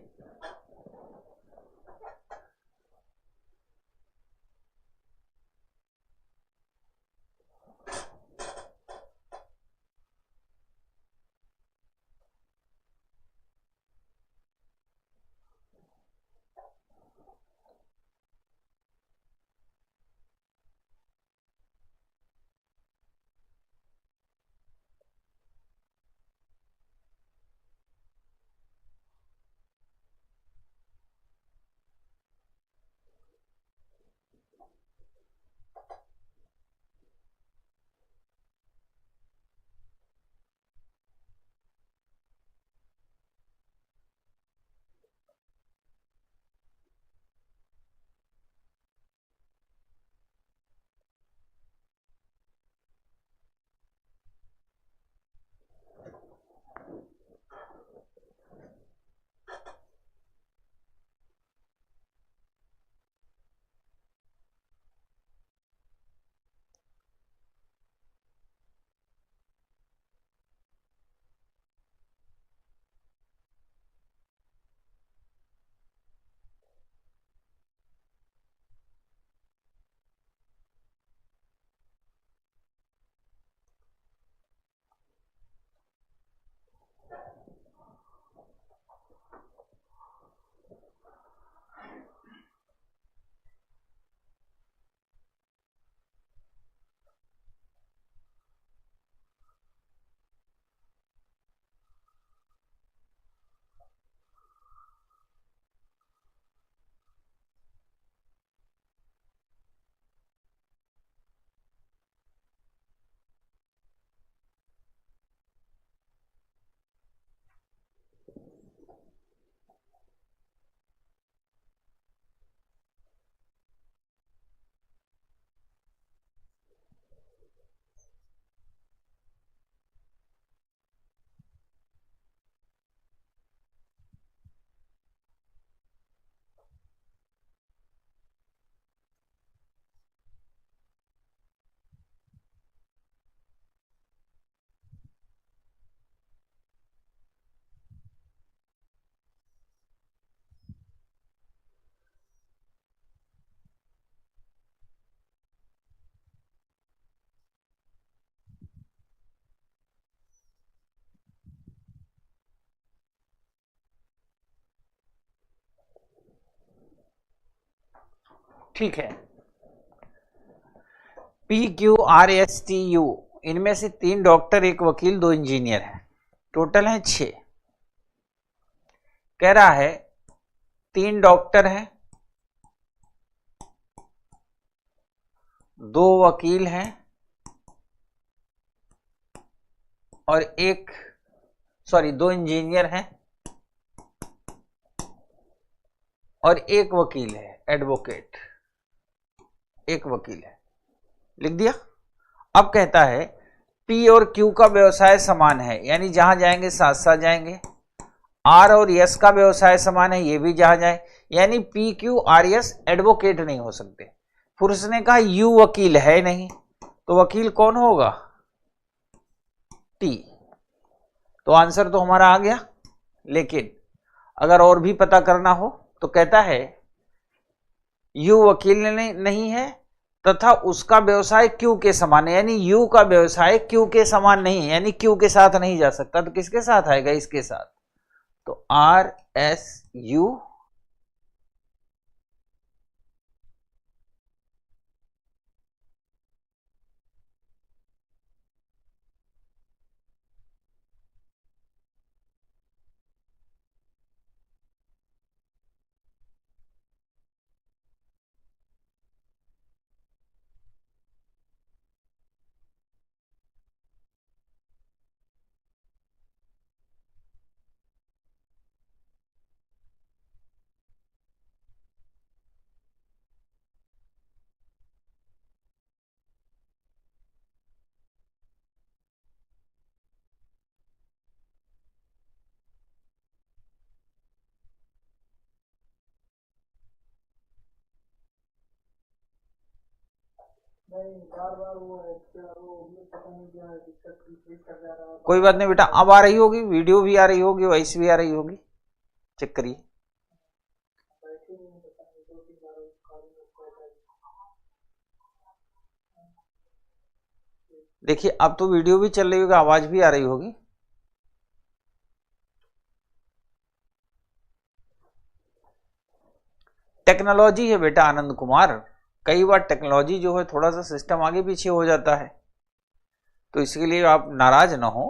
ठीक है। PQRSTU, इनमें से 3 डॉक्टर, 1 वकील, 2 इंजीनियर हैं, टोटल हैं 6। कह रहा है 3 डॉक्टर हैं, 2 वकील हैं और 2 इंजीनियर हैं और 1 वकील है, एडवोकेट, 1 वकील है। लिख दिया। अब कहता है P और Q का व्यवसाय समान है, यानी जहां जाएंगे साथ साथ जाएंगे। R और S का व्यवसाय समान है, ये भी जहां जाए, यानी PQRS एडवोकेट नहीं हो सकते। फिर उसने कहा U वकील है नहीं, तो वकील कौन होगा? T। तो आंसर तो हमारा आ गया। लेकिन अगर और भी पता करना हो तो कहता है U वकील नहीं है तथा उसका व्यवसाय Q के समान है, यानी U का व्यवसाय Q के समान नहीं है, यानी Q के साथ नहीं जा सकता। तो किसके साथ आएगा? इसके साथ। तो RSU कोई बात नहीं बेटा, अब आ रही होगी, वीडियो भी आ रही होगी, वॉइस भी आ रही होगी, चेक करिए। देखिए अब तो वीडियो भी चल रही होगी, आवाज भी आ रही होगी। टेक्नोलॉजी है बेटा आनंद कुमार, कई बार टेक्नोलॉजी जो है थोड़ा सा सिस्टम आगे पीछे हो जाता है, तो इसके लिए आप नाराज ना हो,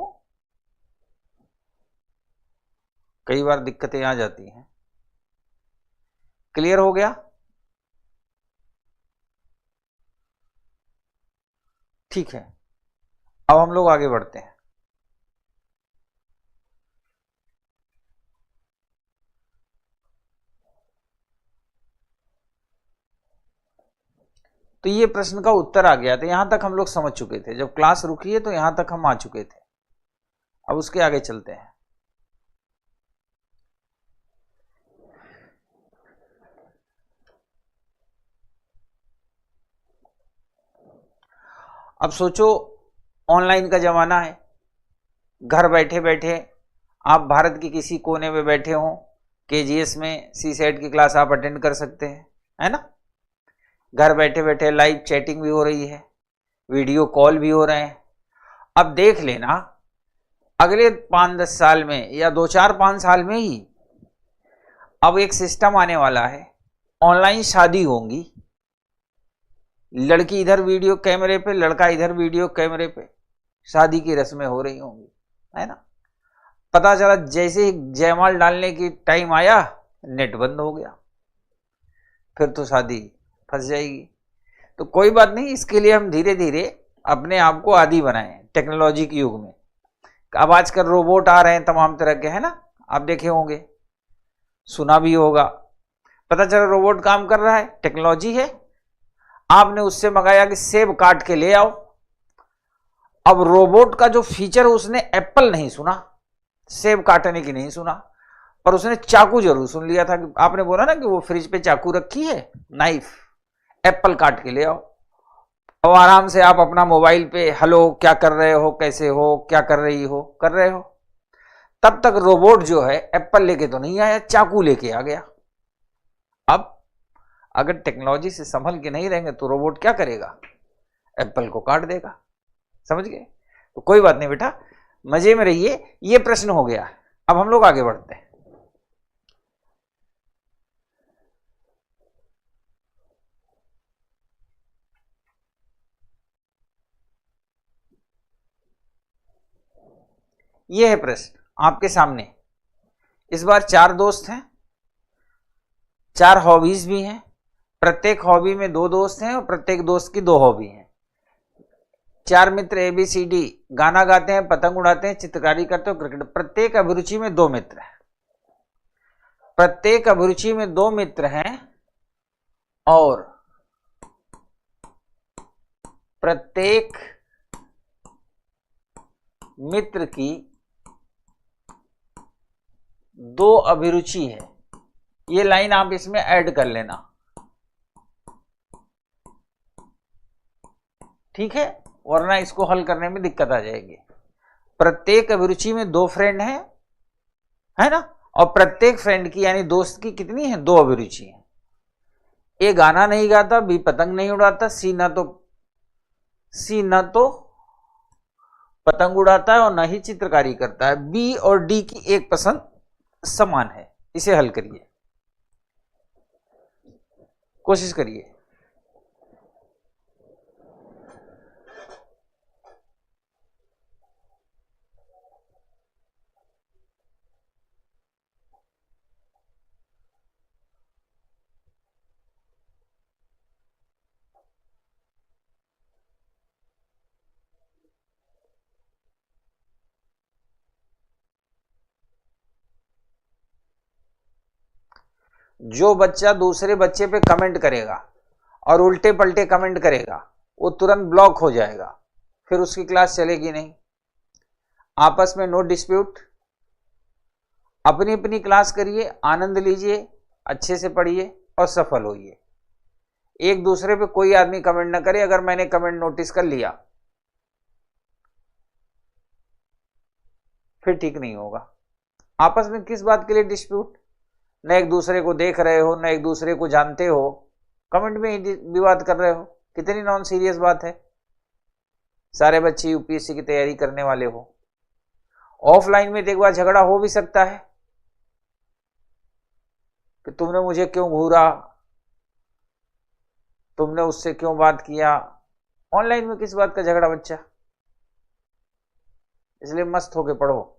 कई बार दिक्कतें आ जाती हैं। क्लियर हो गया? ठीक है, अब हम लोग आगे बढ़ते हैं। तो ये प्रश्न का उत्तर आ गया था, यहां तक हम लोग समझ चुके थे, जब क्लास रुकी है तो यहां तक हम आ चुके थे। अब उसके आगे चलते हैं। अब सोचो ऑनलाइन का जमाना है, घर बैठे बैठे आप भारत के किसी कोने में बैठे हो, KGS में CSET की क्लास आप अटेंड कर सकते हैं, है ना? घर बैठे बैठे लाइव चैटिंग भी हो रही है, वीडियो कॉल भी हो रहे हैं। अब देख लेना अगले 5-10 साल में या 2-4-5 साल में ही अब एक सिस्टम आने वाला है, ऑनलाइन शादी होंगी, लड़की इधर वीडियो कैमरे पे, लड़का इधर वीडियो कैमरे पे, शादी की रस्में हो रही होंगी, है ना? पता चला जैसे ही जयमाल डालने की टाइम आया, नेट बंद हो गया, फिर तो शादी फंस जाएगी। तो कोई बात नहीं, इसके लिए हम धीरे धीरे अपने आप को आदी बनाएं टेक्नोलॉजी के युग में। अब आजकल रोबोट आ रहे हैं तमाम तरह के, है ना? आप देखे होंगे, सुना भी होगा। पता चला रोबोट काम कर रहा है, टेक्नोलॉजी है। आपने उससे मंगाया कि सेब काट के ले आओ, अब रोबोट का जो फीचर उसने एप्पल नहीं सुना, सेब काटने की नहीं सुना, पर उसने चाकू जरूर सुन लिया था कि आपने बोला ना कि वो फ्रिज पे चाकू रखी है, नाइफ, एप्पल काट के ले आओ। अब आराम से आप अपना मोबाइल पे हेलो क्या कर रहे हो, कैसे हो, क्या कर रही हो, कर रहे हो। तब तक रोबोट जो है एप्पल लेके तो नहीं आया, चाकू लेके आ गया। अब अगर टेक्नोलॉजी से संभल के नहीं रहेंगे तो रोबोट क्या करेगा? एप्पल को काट देगा। समझ गए? तो कोई बात नहीं बेटा, मजे में रहिए। ये प्रश्न हो गया, अब हम लोग आगे बढ़ते हैं। ये है प्रश्न आपके सामने। इस बार 4 दोस्त हैं, 4 हॉबीज भी हैं, प्रत्येक हॉबी में 2 दोस्त हैं और प्रत्येक दोस्त की 2 हॉबी हैं। 4 मित्र ABCD गाना गाते हैं, पतंग उड़ाते हैं, चित्रकारी करते हैं, क्रिकेट। प्रत्येक अभिरुचि में 2 मित्र हैं, प्रत्येक अभिरुचि में 2 मित्र हैं और प्रत्येक मित्र की 2 अभिरुचि है। ये लाइन आप इसमें ऐड कर लेना, ठीक है, वरना इसको हल करने में दिक्कत आ जाएगी। प्रत्येक अभिरुचि में 2 फ्रेंड हैं, है ना, और प्रत्येक फ्रेंड की यानी दोस्त की कितनी है, 2 अभिरुचि है। ए गाना नहीं गाता, बी पतंग नहीं उड़ाता, सी न तो पतंग उड़ाता है और न ही चित्रकारी करता है। बी और डी की एक पसंद समान है। इसे हल करिए, कोशिश करिए। जो बच्चा दूसरे बच्चे पे कमेंट करेगा और उल्टे पलटे कमेंट करेगा वो तुरंत ब्लॉक हो जाएगा, फिर उसकी क्लास चलेगी नहीं। आपस में नो डिस्प्यूट, अपनी अपनी क्लास करिए, आनंद लीजिए, अच्छे से पढ़िए और सफल होइए। एक दूसरे पे कोई आदमी कमेंट ना करे। अगर मैंने कमेंट नोटिस कर लिया फिर ठीक नहीं होगा। आपस में किस बात के लिए डिस्प्यूट? न एक दूसरे को देख रहे हो, न एक दूसरे को जानते हो, कमेंट में ही विवाद कर रहे हो। कितनी नॉन सीरियस बात है। सारे बच्चे यूपीएससी की तैयारी करने वाले हो। ऑफलाइन में एक बार झगड़ा हो भी सकता है कि तुमने मुझे क्यों घूरा, तुमने उससे क्यों बात किया। ऑनलाइन में किस बात का झगड़ा बच्चा? इसलिए मस्त होके पढ़ो।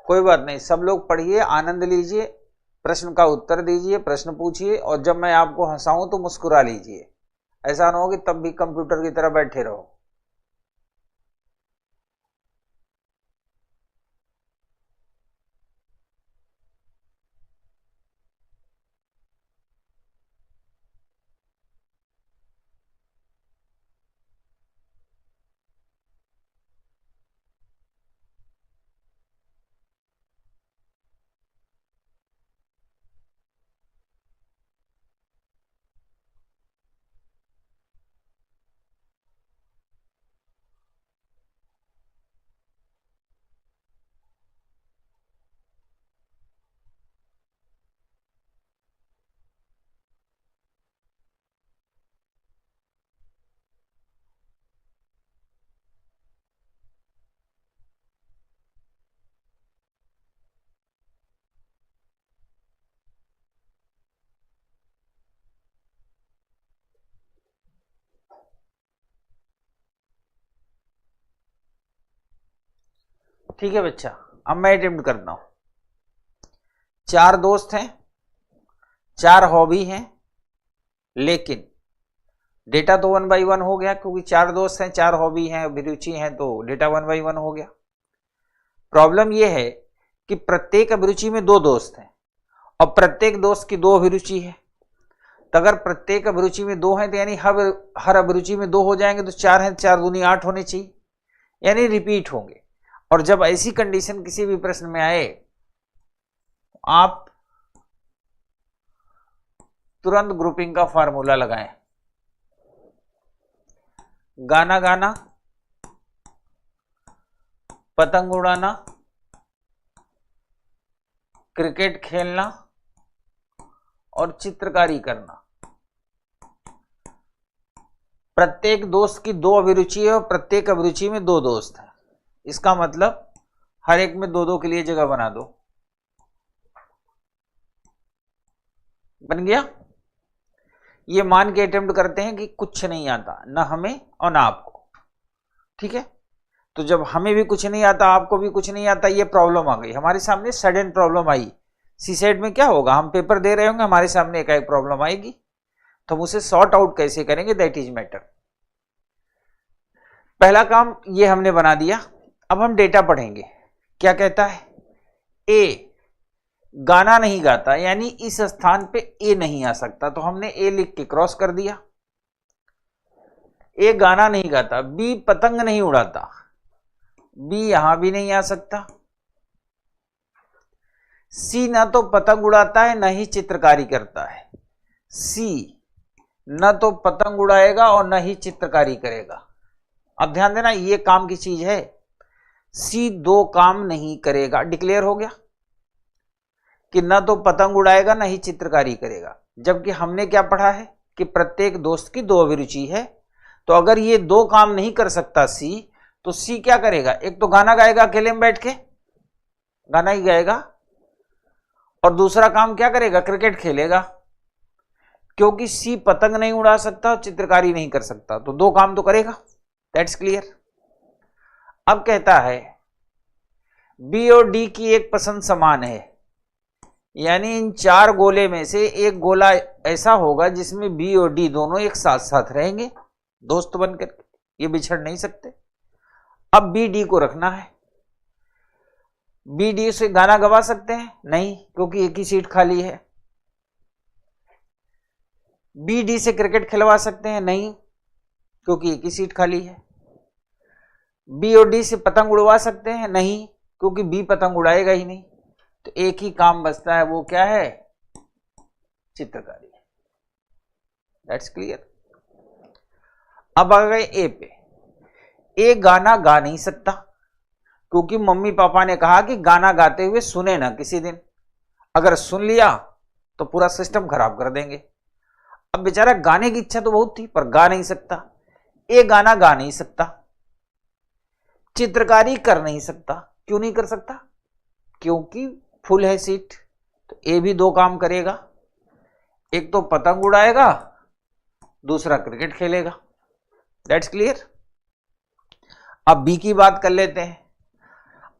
कोई बात नहीं, सब लोग पढ़िए, आनंद लीजिए, प्रश्न का उत्तर दीजिए, प्रश्न पूछिए, और जब मैं आपको हंसाऊं तो मुस्कुरा लीजिए। ऐसा ना हो कि तब भी कंप्यूटर की तरह बैठे रहो। ठीक है बच्चा, अब मैं अटेम्प्ट करता हूं। 4 दोस्त हैं, 4 हॉबी हैं, लेकिन डेटा तो 1 बाई 1 हो गया, क्योंकि 4 दोस्त हैं, 4 हॉबी हैं, अभिरुचि हैं, तो डेटा 1 बाई 1 हो गया। प्रॉब्लम यह है कि प्रत्येक अभिरुचि में 2 दोस्त हैं और प्रत्येक दोस्त की 2 अभिरुचि है। तो अगर प्रत्येक अभिरुचि में 2 हैं तो यानी हर अभिरुचि में 2 हो जाएंगे, तो 4 हैं, 4 दूनी 8 होने चाहिए, यानी रिपीट होंगे। और जब ऐसी कंडीशन किसी भी प्रश्न में आए, आप तुरंत ग्रुपिंग का फार्मूला लगाएं। गाना गाना पतंग उड़ाना, क्रिकेट खेलना और चित्रकारी करना। प्रत्येक दोस्त की 2 अभिरुचि है और प्रत्येक अभिरुचि में 2 दोस्त हैं। इसका मतलब हर एक में 2-2 के लिए जगह बना दो। बन गया। ये मान के अटेम्प्ट करते हैं कि कुछ नहीं आता, ना हमें और ना आपको। ठीक है, तो जब हमें भी कुछ नहीं आता, आपको भी कुछ नहीं आता, ये प्रॉब्लम आ गई हमारे सामने, सडन प्रॉब्लम आई। सीसेट में क्या होगा, हम पेपर दे रहे होंगे, हमारे सामने एक प्रॉब्लम आएगी, तो हम उसे सॉर्ट आउट कैसे करेंगे, दैट इज मैटर। पहला काम ये हमने बना दिया। अब हम डेटा पढ़ेंगे। क्या कहता है, ए गाना नहीं गाता, यानी इस स्थान पे ए नहीं आ सकता, तो हमने ए लिख के क्रॉस कर दिया। ए गाना नहीं गाता। बी पतंग नहीं उड़ाता, बी यहां भी नहीं आ सकता। सी ना तो पतंग उड़ाता है, ना ही चित्रकारी करता है। सी न तो पतंग उड़ाएगा और न ही चित्रकारी करेगा। अब ध्यान देना, ये काम की चीज है। सी 2 काम नहीं करेगा। डिक्लेयर हो गया कि न तो पतंग उड़ाएगा न ही चित्रकारी करेगा। जबकि हमने क्या पढ़ा है कि प्रत्येक दोस्त की 2 अभिरुचि है। तो अगर ये 2 काम नहीं कर सकता सी, तो सी क्या करेगा, एक तो गाना गाएगा, अकेले में बैठ के गाना ही गाएगा, और दूसरा काम क्या करेगा, क्रिकेट खेलेगा। क्योंकि सी पतंग नहीं उड़ा सकता और चित्रकारी नहीं कर सकता, तो 2 काम तो करेगा। That's clear. अब कहता है बी और डी की एक पसंद समान है, यानी इन 4 गोले में से एक गोला ऐसा होगा जिसमें बी और डी दोनों एक साथ साथ रहेंगे, दोस्त बनकर, ये बिछड़ नहीं सकते। अब बी डी को रखना है। बी डी से गाना गवा सकते हैं? नहीं, क्योंकि एक ही सीट खाली है। बी डी से क्रिकेट खिलवा सकते हैं? नहीं, क्योंकि एक ही सीट खाली है। बी और डी से पतंग उड़वा सकते हैं? नहीं, क्योंकि बी पतंग उड़ाएगा ही नहीं। तो एक ही काम बचता है, वो क्या है, चित्रकारी। That's clear. अब आ गए ए पे। ए गाना गा नहीं सकता, क्योंकि मम्मी पापा ने कहा कि गाना गाते हुए सुने ना किसी दिन। अगर सुन लिया तो पूरा सिस्टम खराब कर देंगे। अब बेचारा गाने की इच्छा तो बहुत थी, पर गा नहीं सकता। ए गाना गा नहीं सकता। चित्रकारी कर नहीं सकता। क्यों नहीं कर सकता? क्योंकि फुल है सीट। तो ए भी 2 काम करेगा, एक तो पतंग उड़ाएगा, दूसरा क्रिकेट खेलेगा। That's clear. अब बी की बात कर लेते हैं।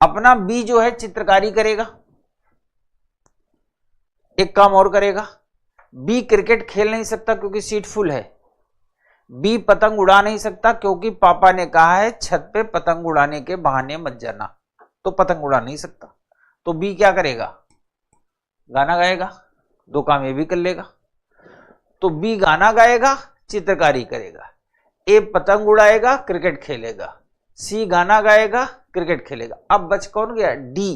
अपना बी जो है चित्रकारी करेगा, एक काम और करेगा। बी क्रिकेट खेल नहीं सकता क्योंकि सीट फुल है। बी पतंग उड़ा नहीं सकता क्योंकि पापा ने कहा है छत पे पतंग उड़ाने के बहाने मत जाना, तो पतंग उड़ा नहीं सकता। तो बी क्या करेगा, गाना गाएगा। 2 काम ये भी कर लेगा। तो बी गाना गाएगा, चित्रकारी करेगा। ए पतंग उड़ाएगा, क्रिकेट खेलेगा। सी गाना गाएगा, क्रिकेट खेलेगा। अब बच कौन गया, डी।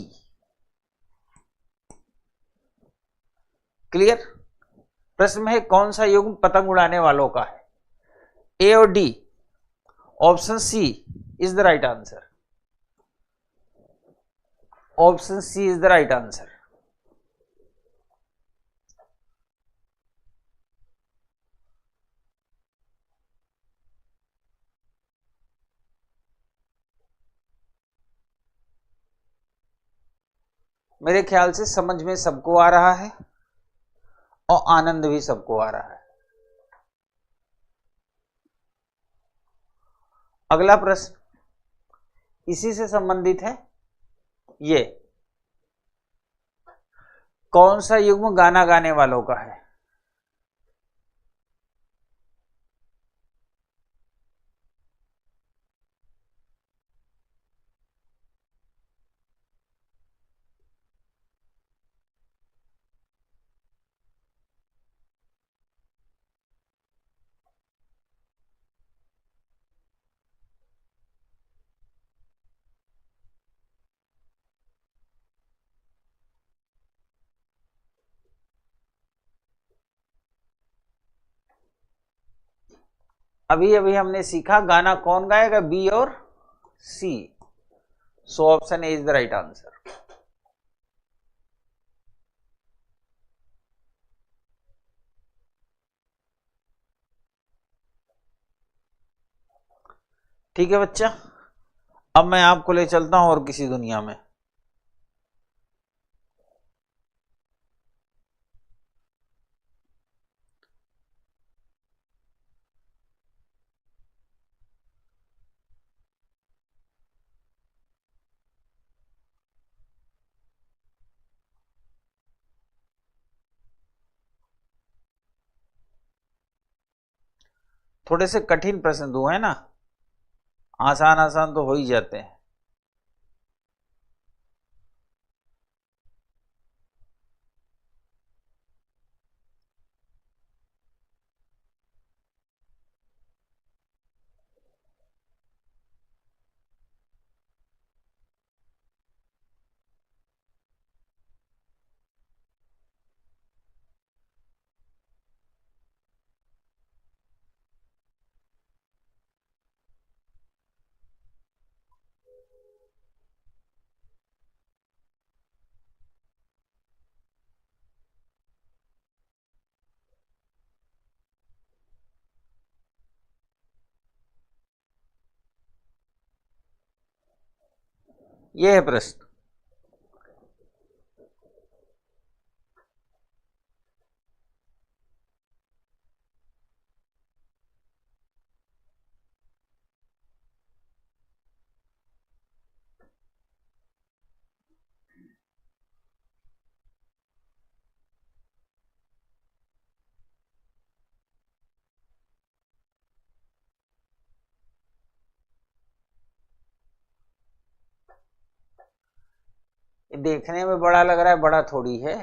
क्लियर। प्रश्न है कौन सा युग्म पतंग उड़ाने वालों का है, ए और D. Option C is the right answer. Option C is the right answer. मेरे ख्याल से समझ में सबको आ रहा है और आनंद भी सबको आ रहा है। अगला प्रश्न इसी से संबंधित है। ये कौन सा युग्म गाना गाने वालों का है, अभी अभी हमने सीखा गाना कौन गाएगा, बी और C. So option A is the right answer. ठीक है बच्चा, अब मैं आपको ले चलता हूं और किसी दुनिया में। थोड़े से कठिन प्रश्न दो है ना, आसान आसान तो हो ही जाते हैं। ये है प्रश्न। ये देखने में बड़ा लग रहा है, बड़ा थोड़ी है।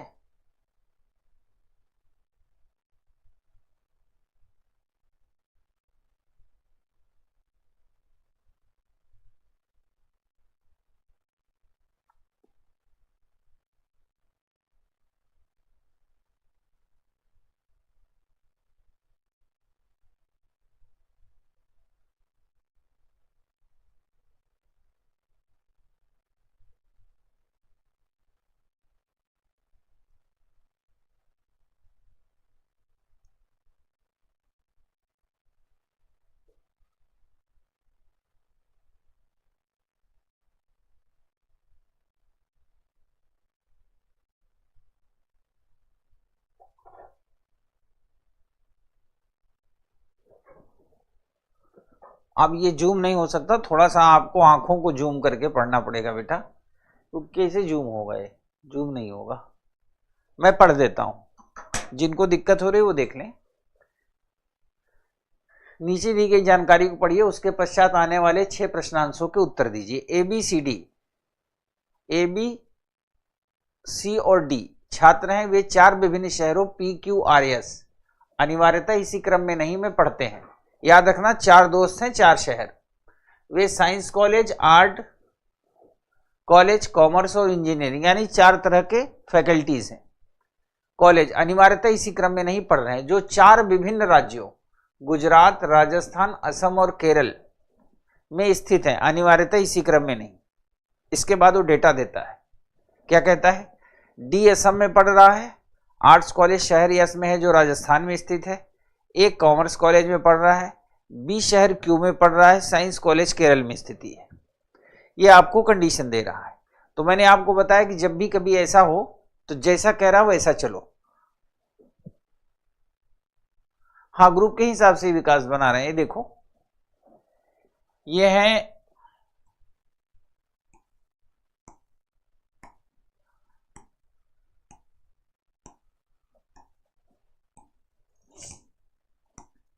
अब ये जूम नहीं हो सकता, थोड़ा सा आपको आंखों को जूम करके पढ़ना पड़ेगा बेटा। तो कैसे जूम होगा, ये जूम नहीं होगा। मैं पढ़ देता हूं, जिनको दिक्कत हो रही है वो देख लें। नीचे दी गई जानकारी को पढ़िए, उसके पश्चात आने वाले 6 प्रश्नांशों के उत्तर दीजिए। A B C D, A B C और डी छात्र हैं, वे 4 विभिन्न शहरों पी क्यू आर एस अनिवार्यतः इसी क्रम में नहीं में पढ़ते हैं। याद रखना, 4 दोस्त हैं, 4 शहर। वे science college, art college, commerce और इंजीनियरिंग यानी 4 तरह के फैकल्टीज हैं। कॉलेज अनिवार्यतः इसी क्रम में नहीं पढ़ रहे हैं। जो 4 विभिन्न राज्यों गुजरात, राजस्थान, असम और केरल में स्थित हैं, अनिवार्यतः इसी क्रम में नहीं। इसके बाद वो डेटा देता है, क्या कहता है। डी असम में पढ़ रहा है, आर्ट्स कॉलेज शहर यस में है जो राजस्थान में स्थित है। ए कॉमर्स कॉलेज में पढ़ रहा है, बी शहर क्यू में पढ़ रहा है, साइंस कॉलेज केरल में स्थिति है। ये आपको कंडीशन दे रहा है। तो मैंने आपको बताया कि जब भी कभी ऐसा हो तो जैसा कह रहा हो वैसा चलो। हाँ, ग्रुप के हिसाब से विकास बना रहे हैं। देखो, ये है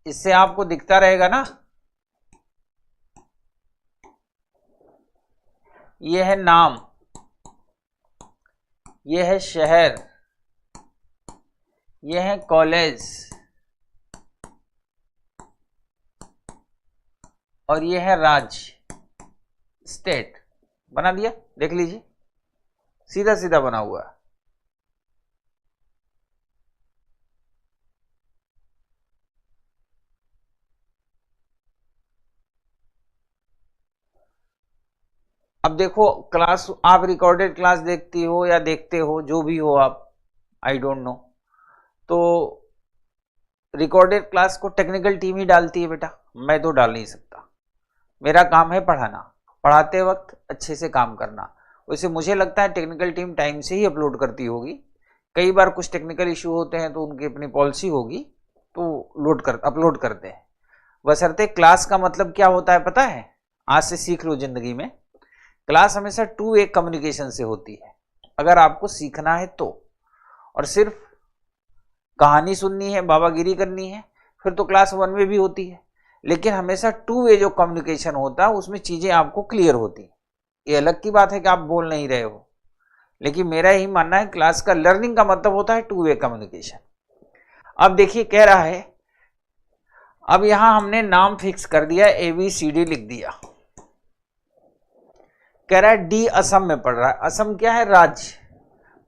इससे आपको दिखता रहेगा ना, ये है नाम, ये है शहर, ये है कॉलेज और ये है राज्य, स्टेट। बना दिया, देख लीजिए, सीधा सीधा बना हुआ है। अब देखो क्लास, आप रिकॉर्डेड क्लास देखती हो या देखते हो, जो भी हो आप, आई डोंट नो, तो रिकॉर्डेड क्लास को टेक्निकल टीम ही डालती है बेटा, मैं तो डाल नहीं सकता। मेरा काम है पढ़ाना, पढ़ाते वक्त अच्छे से काम करना। वैसे मुझे लगता है टेक्निकल टीम टाइम से ही अपलोड करती होगी, कई बार कुछ टेक्निकल इशू होते हैं तो उनकी अपनी पॉलिसी होगी, तो अपलोड करते हैं। बशर्ते क्लास का मतलब क्या होता है पता है, आज से सीख लो जिंदगी में, क्लास हमेशा 2 वे कम्युनिकेशन से होती है, अगर आपको सीखना है तो। और सिर्फ कहानी सुननी है, बाबागिरी करनी है, फिर तो क्लास 1 वे भी होती है। लेकिन हमेशा 2 वे जो कम्युनिकेशन होता है उसमें चीजें आपको क्लियर होती है। ये अलग की बात है कि आप बोल नहीं रहे हो, लेकिन मेरा यही मानना है क्लास का लर्निंग का मतलब होता है 2 वे कम्युनिकेशन। अब देखिए कह रहा है, अब यहां हमने नाम फिक्स कर दिया, ABCD लिख दिया। कह रहा है डी असम में पढ़ रहा है। असम क्या है? राज्य।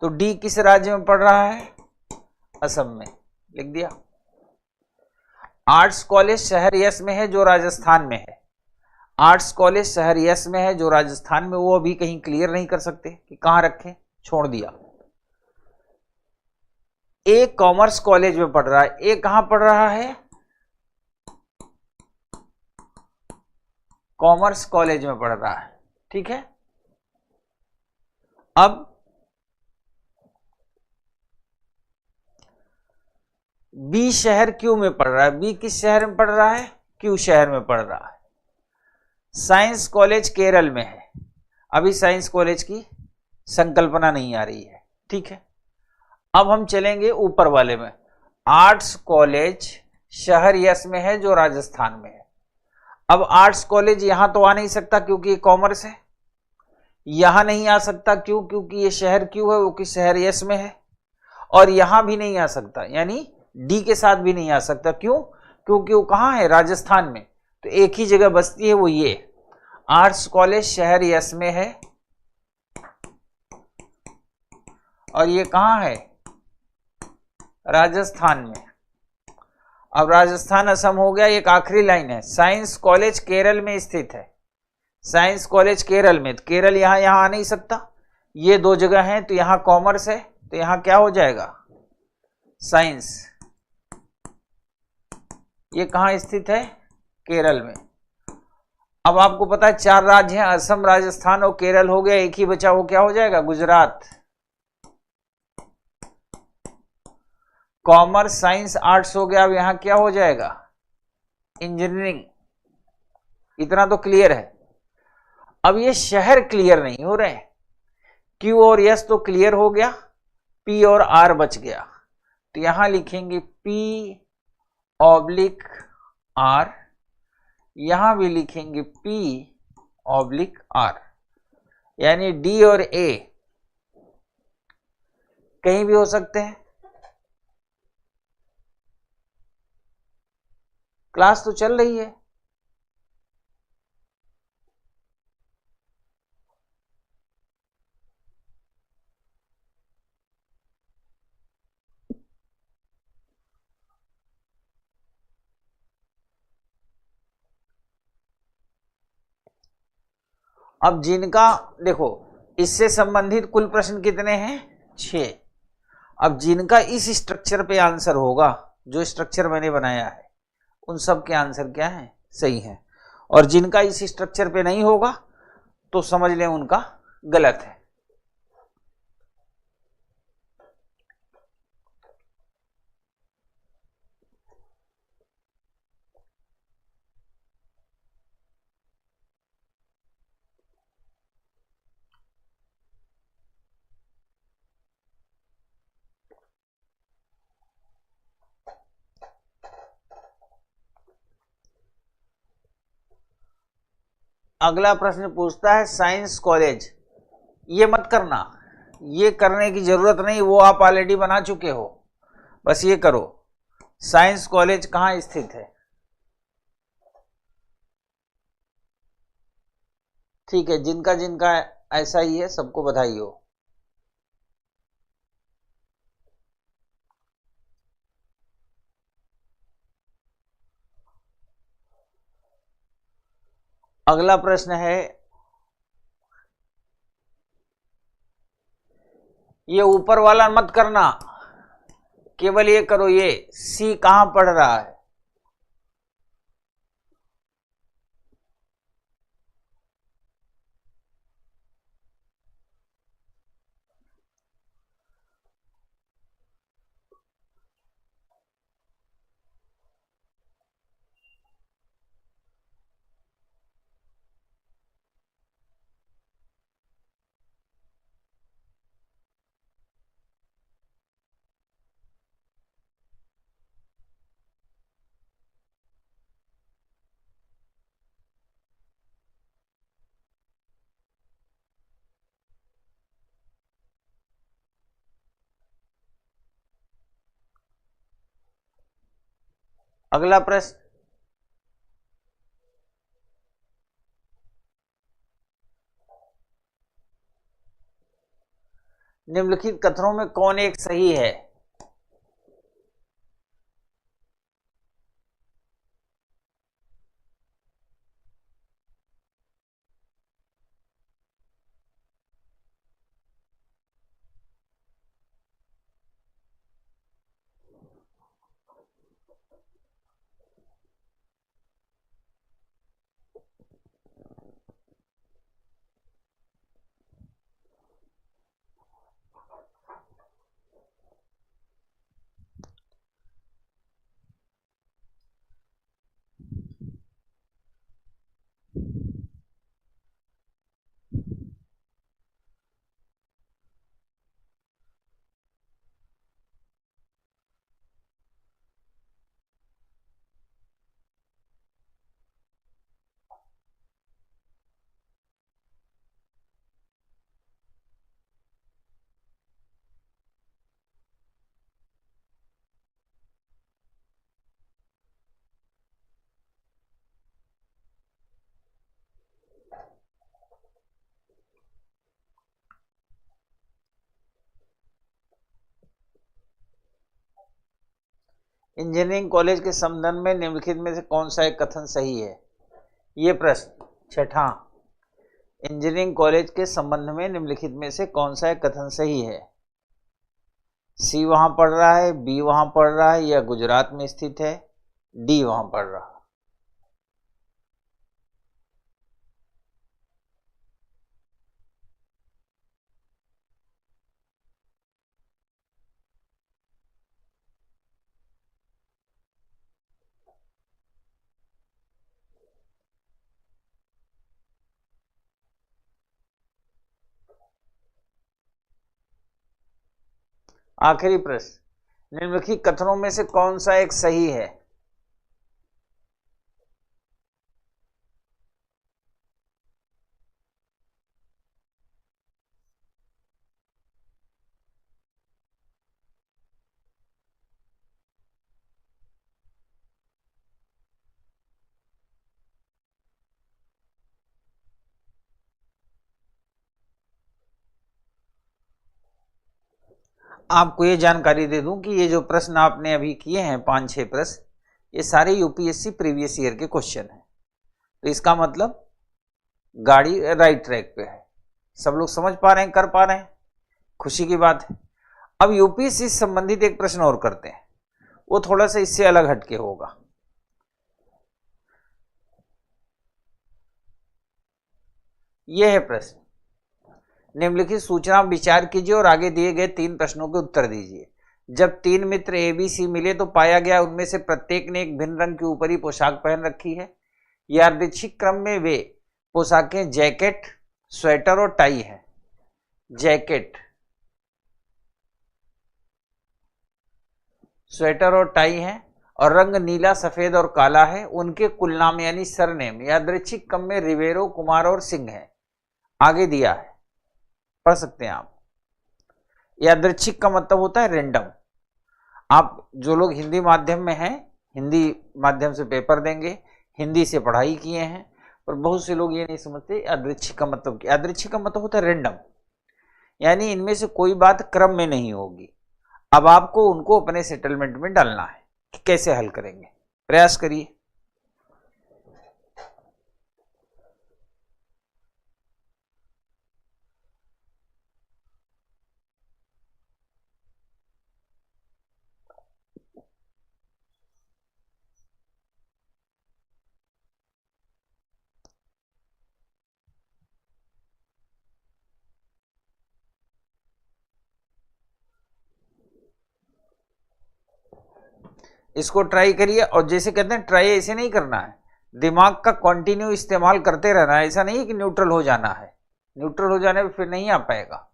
तो डी किस राज्य में पढ़ रहा है? असम में, लिख दिया। आर्ट्स कॉलेज शहर यस में है जो राजस्थान में है। आर्ट्स कॉलेज शहर यस में है जो राजस्थान में, वो अभी कहीं क्लियर नहीं कर सकते कि कहां रखें, छोड़ दिया। ए कॉमर्स कॉलेज में पढ़ रहा है। ए कहां पढ़ रहा है? कॉमर्स कॉलेज में पढ़ रहा है, ठीक है। अब बी शहर क्यू में पढ़ रहा है। बी किस शहर में पढ़ रहा है? क्यू शहर में पढ़ रहा है। साइंस कॉलेज केरल में है। अभी साइंस कॉलेज की संकल्पना नहीं आ रही है, ठीक है। अब हम चलेंगे ऊपर वाले में। आर्ट्स कॉलेज शहर यस में है जो राजस्थान में है। अब आर्ट्स कॉलेज यहां तो आ नहीं सकता क्योंकि ये कॉमर्स है। यहां नहीं आ सकता क्यों? क्योंकि ये शहर क्यू है, वो कि शहर यस में है। और यहां भी नहीं आ सकता, यानी डी के साथ भी नहीं आ सकता। क्यों? क्योंकि वो कहां है? राजस्थान में। तो एक ही जगह बसती है, वो ये आर्ट्स कॉलेज शहर यस में है, और ये कहां है? राजस्थान में। अब राजस्थान असम हो गया। एक आखिरी लाइन है, साइंस कॉलेज केरल में स्थित है। साइंस कॉलेज केरल में, तो केरल यहां आ नहीं सकता, ये 2 जगह हैं, तो यहां कॉमर्स है, तो यहां क्या हो जाएगा? साइंस। ये कहां स्थित है? केरल में। अब आपको पता है 4 राज्य हैं, असम, राजस्थान और केरल हो गया, एक ही बचा, वो क्या हो जाएगा? गुजरात। कॉमर्स साइंस आर्ट्स हो गया, अब यहां क्या हो जाएगा? इंजीनियरिंग। इतना तो क्लियर है। अब ये शहर क्लियर नहीं हो रहे। क्यू और यस तो क्लियर हो गया, पी और आर बच गया। तो यहां लिखेंगे पी ऑब्लिक आर, यहां भी लिखेंगे पी ऑब्लिक आर, यानी डी और ए कहीं भी हो सकते हैं। क्लास तो चल रही है। अब जिनका देखो, इससे संबंधित कुल प्रश्न कितने हैं? 6। अब जिनका इस स्ट्रक्चर पे आंसर होगा, जो स्ट्रक्चर मैंने बनाया है, उन सब के आंसर क्या है? सही है। और जिनका इस स्ट्रक्चर पे नहीं होगा तो समझ लें उनका गलत है। अगला प्रश्न पूछता है साइंस कॉलेज। ये मत करना, ये करने की जरूरत नहीं, वो आप ऑलरेडी बना चुके हो। बस ये करो, साइंस कॉलेज कहां स्थित है? ठीक है, जिनका जिनका ऐसा ही है सबको बधाई हो। अगला प्रश्न है ये ऊपर वाला मत करना, केवल ये करो, ये सी कहां पढ़ रहा है? अगला प्रश्न, निम्नलिखित कथनों में कौन एक सही है? इंजीनियरिंग कॉलेज के संबंध में निम्नलिखित में से कौन सा एक कथन सही है? ये प्रश्न छठा, इंजीनियरिंग कॉलेज के संबंध में निम्नलिखित में से कौन सा एक कथन सही है? सी वहां पढ़ रहा है, बी वहां पढ़ रहा है, या गुजरात में स्थित है, डी वहां पढ़ रहा है? आखिरी प्रश्न, निम्नलिखित कथनों में से कौन सा एक सही है? आपको ये जानकारी दे दूं कि ये जो प्रश्न आपने अभी किए हैं 5-6 प्रश्न, ये सारे यूपीएससी प्रीवियस ईयर के क्वेश्चन हैं। तो इसका मतलब गाड़ी राइट ट्रैक पे है। सब लोग समझ पा रहे हैं, कर पा रहे हैं, खुशी की बात है। अब यूपीएससी से संबंधित एक प्रश्न और करते हैं, वो थोड़ा सा इससे अलग हटके होगा। यह है प्रश्न, निम्नलिखित सूचना विचार कीजिए और आगे दिए गए 3 प्रश्नों के उत्तर दीजिए। जब 3 मित्र एबीसी मिले तो पाया गया उनमें से प्रत्येक ने एक भिन्न रंग की ऊपरी पोशाक पहन रखी है। यादृच्छिक क्रम में वे पोशाकें जैकेट, स्वेटर और टाई है। जैकेट, स्वेटर और टाई है और रंग नीला, सफेद और काला है। उनके कुल नाम यानी सरनेम यादृच्छिक क्रम में रिवेरो, कुमार और सिंह है। आगे दिया है, पढ़ सकते हैं आप। यादृच्छिक का मतलब होता है रेंडम। आप जो लोग हिंदी माध्यम में हैं, हिंदी माध्यम से पेपर देंगे, हिंदी से पढ़ाई किए हैं, पर बहुत से लोग ये नहीं समझते यादृच्छिक का मतलब क्या। यादृच्छिक का मतलब होता है रेंडम, यानी इनमें से कोई बात क्रम में नहीं होगी। अब आपको उनको अपने सेटलमेंट में डालना है कि कैसे हल करेंगे, प्रयास करिए। इसको ट्राई करिए, और जैसे कहते हैं ट्राई ऐसे नहीं करना है, दिमाग का कंटिन्यू इस्तेमाल करते रहना है, ऐसा नहीं है कि न्यूट्रल हो जाना है, न्यूट्रल हो जाने पर फिर नहीं आ पाएगा।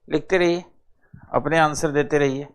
लिखते रहिए, अपने आंसर देते रहिए।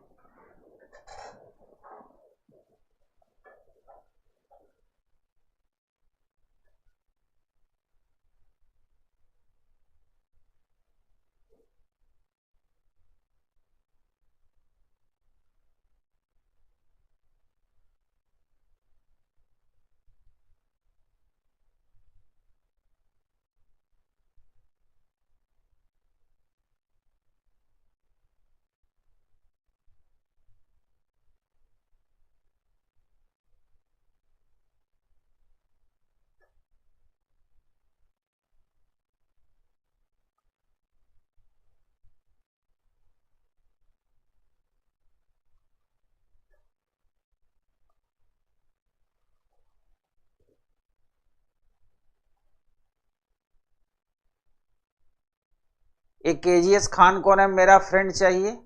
एक केजीएस खान कौन है, मेरा फ्रेंड चाहिए।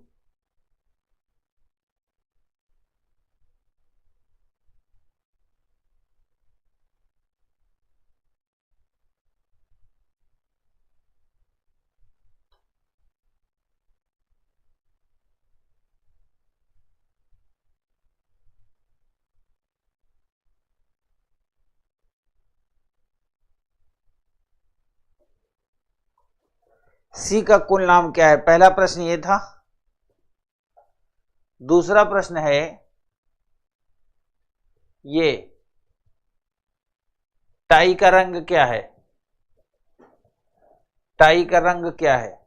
सी का कुल नाम क्या है, पहला प्रश्न ये था। दूसरा प्रश्न है ये, टाई का रंग क्या है, टाई का रंग क्या है।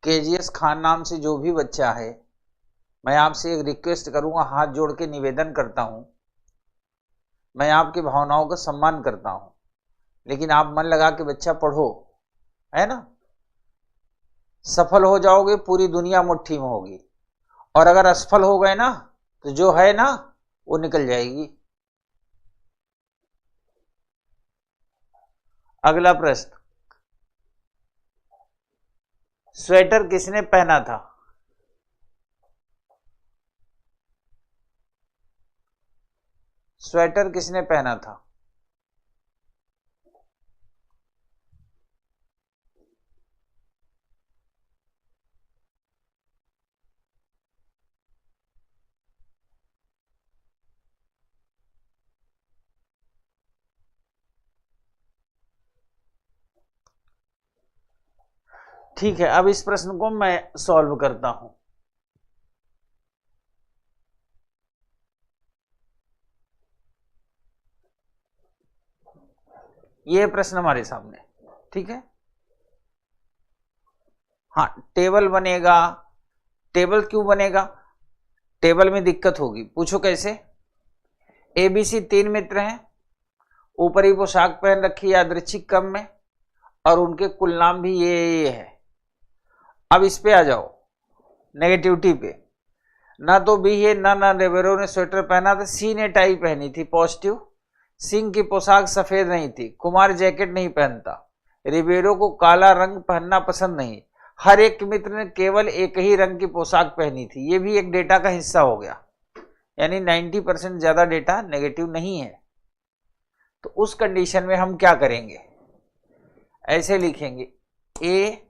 केजीएस खान नाम से जो भी बच्चा है, मैं आपसे एक रिक्वेस्ट करूंगा, हाथ जोड़ के निवेदन करता हूं, मैं आपकी भावनाओं का सम्मान करता हूं, लेकिन आप मन लगा के बच्चा पढ़ो, है ना। सफल हो जाओगे पूरी दुनिया मुट्ठी में होगी, और अगर असफल हो गए ना तो जो है ना वो निकल जाएगी। अगला प्रश्न, स्वेटर किसने पहना था। स्वेटर किसने पहना था। ठीक है, अब इस प्रश्न को मैं सॉल्व करता हूं। ये प्रश्न हमारे सामने, ठीक है। हाँ, टेबल बनेगा। टेबल क्यों बनेगा, टेबल में दिक्कत होगी। पूछो कैसे। ABC 3 मित्र हैं, ऊपरी पोशाक पहन रखी यादृच्छिक क्रम में, और उनके कुल नाम भी ये है। अब इस पे आ जाओ, नेगेटिविटी पे। ना तो बी है ना रिबेरो ने स्वेटर पहना था, सी ने टाई पहनी थी पॉजिटिव, सिंह की पोशाक सफेद नहीं थी, कुमार जैकेट नहीं पहनता, रिबेरो को काला रंग पहनना पसंद नहीं, हर एक मित्र ने केवल एक ही रंग की पोशाक पहनी थी। ये भी एक डेटा का हिस्सा हो गया, यानी 90% ज्यादा डेटा नेगेटिव नहीं है। तो उस कंडीशन में हम क्या करेंगे, ऐसे लिखेंगे ए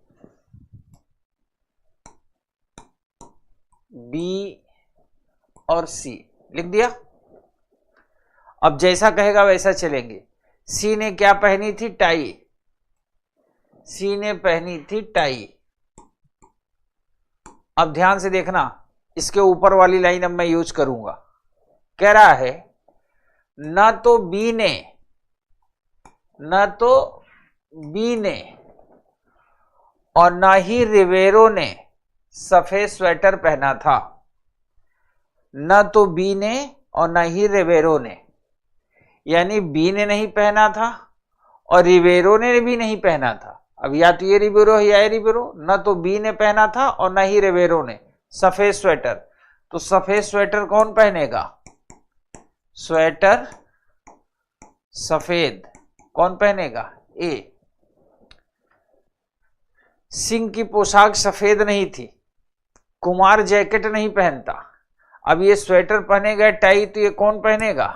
बी और सी, लिख दिया। अब जैसा कहेगा वैसा चलेंगे। सी ने क्या पहनी थी, टाई, सी ने पहनी थी टाई। अब ध्यान से देखना, इसके ऊपर वाली लाइन अब मैं यूज करूंगा। कह रहा है न तो बी ने और न ही रिबेरो ने सफेद स्वेटर पहना था। न तो बी ने और न ही रिबेरो ने, यानी बी ने नहीं पहना था और रिबेरो ने भी नहीं पहना था। अब या तो ये रिबेरो है या ये रिबेरो। न तो बी ने पहना था और न ही रिबेरो ने सफेद स्वेटर। तो सफेद स्वेटर कौन पहनेगा, स्वेटर सफेद कौन पहनेगा, ए। सिंह की पोशाक सफेद नहीं थी, कुमार जैकेट नहीं पहनता। अब ये स्वेटर पहनेगा टाई, तो ये कौन पहनेगा,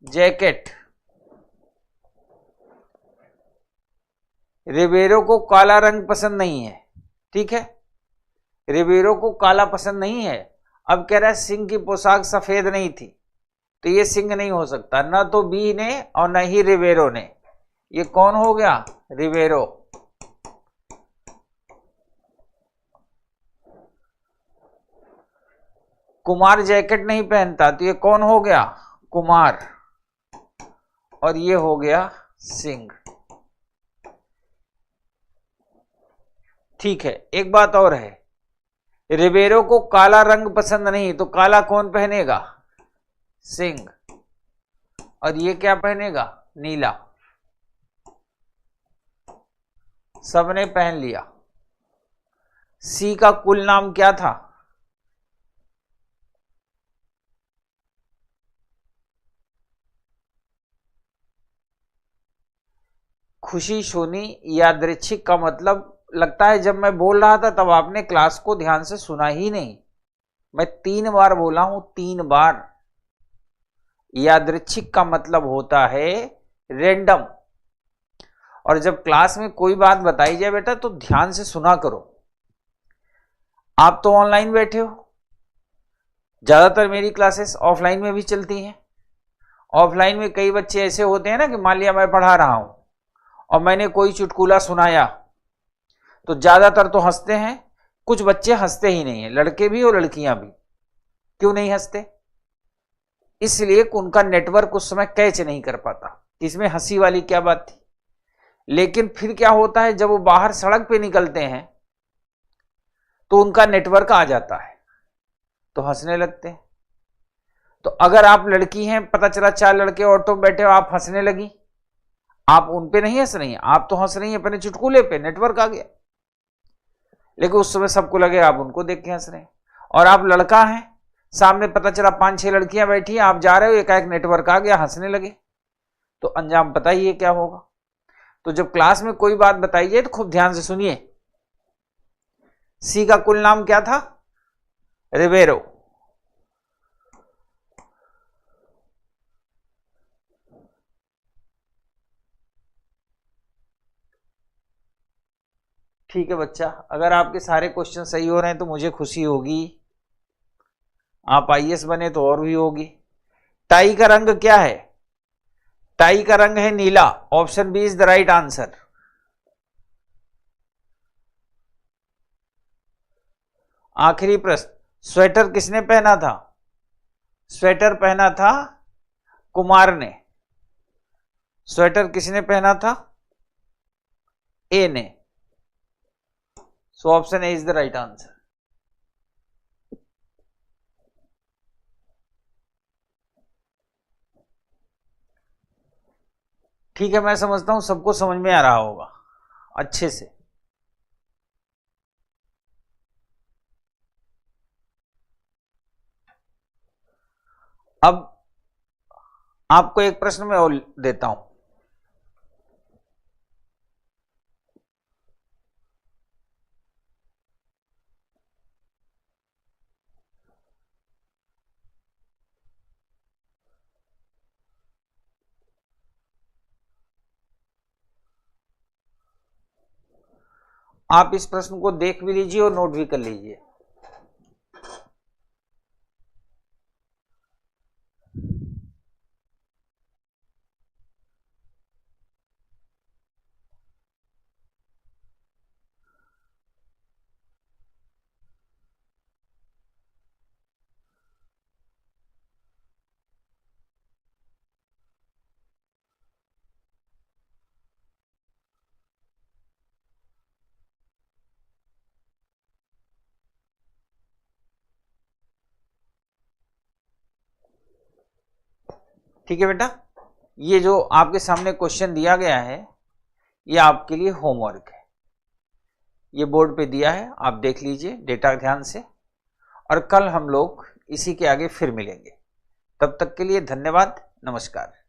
जैकेट। रिबेरो को काला रंग पसंद नहीं है, ठीक है, रिबेरो को काला पसंद नहीं है। अब कह रहा है सिंह की पोशाक सफेद नहीं थी, तो ये सिंह नहीं हो सकता। न तो बी ने और न ही रिबेरो ने, ये कौन हो गया, रिबेरो। कुमार जैकेट नहीं पहनता, तो ये कौन हो गया, कुमार, और ये हो गया सिंह। ठीक है, एक बात और है, रिबेरो को काला रंग पसंद नहीं, तो काला कौन पहनेगा, सिंह, और ये क्या पहनेगा, नीला। सबने पहन लिया। सी का कुल नाम क्या था, खुशी सोनी यादृच्छिक का मतलब लगता है जब मैं बोल रहा था तब आपने क्लास को ध्यान से सुना ही नहीं। मैं 3 बार बोला हूं, 3 बार। यादृच्छिक का मतलब होता है रैंडम। और जब क्लास में कोई बात बताई जाए बेटा तो ध्यान से सुना करो। आप तो ऑनलाइन बैठे हो, ज्यादातर मेरी क्लासेस ऑफलाइन में भी चलती हैं। ऑफलाइन में कई बच्चे ऐसे होते हैं ना कि मान लिया मैं पढ़ा रहा हूं और मैंने कोई चुटकुला सुनाया तो ज्यादातर तो हंसते हैं, कुछ बच्चे हंसते ही नहीं है, लड़के भी और लड़कियां भी। क्यों नहीं हंसते, इसलिए उनका नेटवर्क उस समय कैच नहीं कर पाता इसमें हंसी वाली क्या बात थी। लेकिन फिर क्या होता है, जब वो बाहर सड़क पे निकलते हैं तो उनका नेटवर्क आ जाता है तो हंसने लगते हैं। तो अगर आप लड़की हैं, पता चला 4 लड़के ऑटो में बैठे हो, आप हंसने लगी, आप उन पे नहीं हंस रही हैं, आप तो हंस रही हैं अपने चुटकुले पे, नेटवर्क आ गया। लेकिन उस समय सबको लगे आप उनको देख के हंस रहे हैं। और आप लड़का हैं, सामने पता चला 5-6 लड़कियां बैठी हैं, आप जा रहे हो, एकाएक नेटवर्क आ गया, हंसने लगे, तो अंजाम पता ही है क्या होगा। तो जब क्लास में कोई बात बताई जाए तो खूब ध्यान से सुनिए। सी का कुल नाम क्या था, रिबेरो। ठीक है बच्चा, अगर आपके सारे क्वेश्चन सही हो रहे हैं तो मुझे खुशी होगी, आप IAS बने तो और भी होगी। टाई का रंग क्या है, टाई का रंग है नीला, option B is the right answer. आखिरी प्रश्न, स्वेटर किसने पहना था, स्वेटर पहना था कुमार ने। स्वेटर किसने पहना था, ए ने। सो option A is the right answer. ठीक है, मैं समझता हूं सबको समझ में आ रहा होगा अच्छे से। अब आपको एक प्रश्न मैं और देता हूं। आप इस प्रश्न को देख भी लीजिए और नोट भी कर लीजिए। ठीक है बेटा, ये जो आपके सामने क्वेश्चन दिया गया है ये आपके लिए होमवर्क है। ये बोर्ड पे दिया है, आप देख लीजिए डेटा ध्यान से, और कल हम लोग इसी के आगे फिर मिलेंगे। तब तक के लिए धन्यवाद, नमस्कार।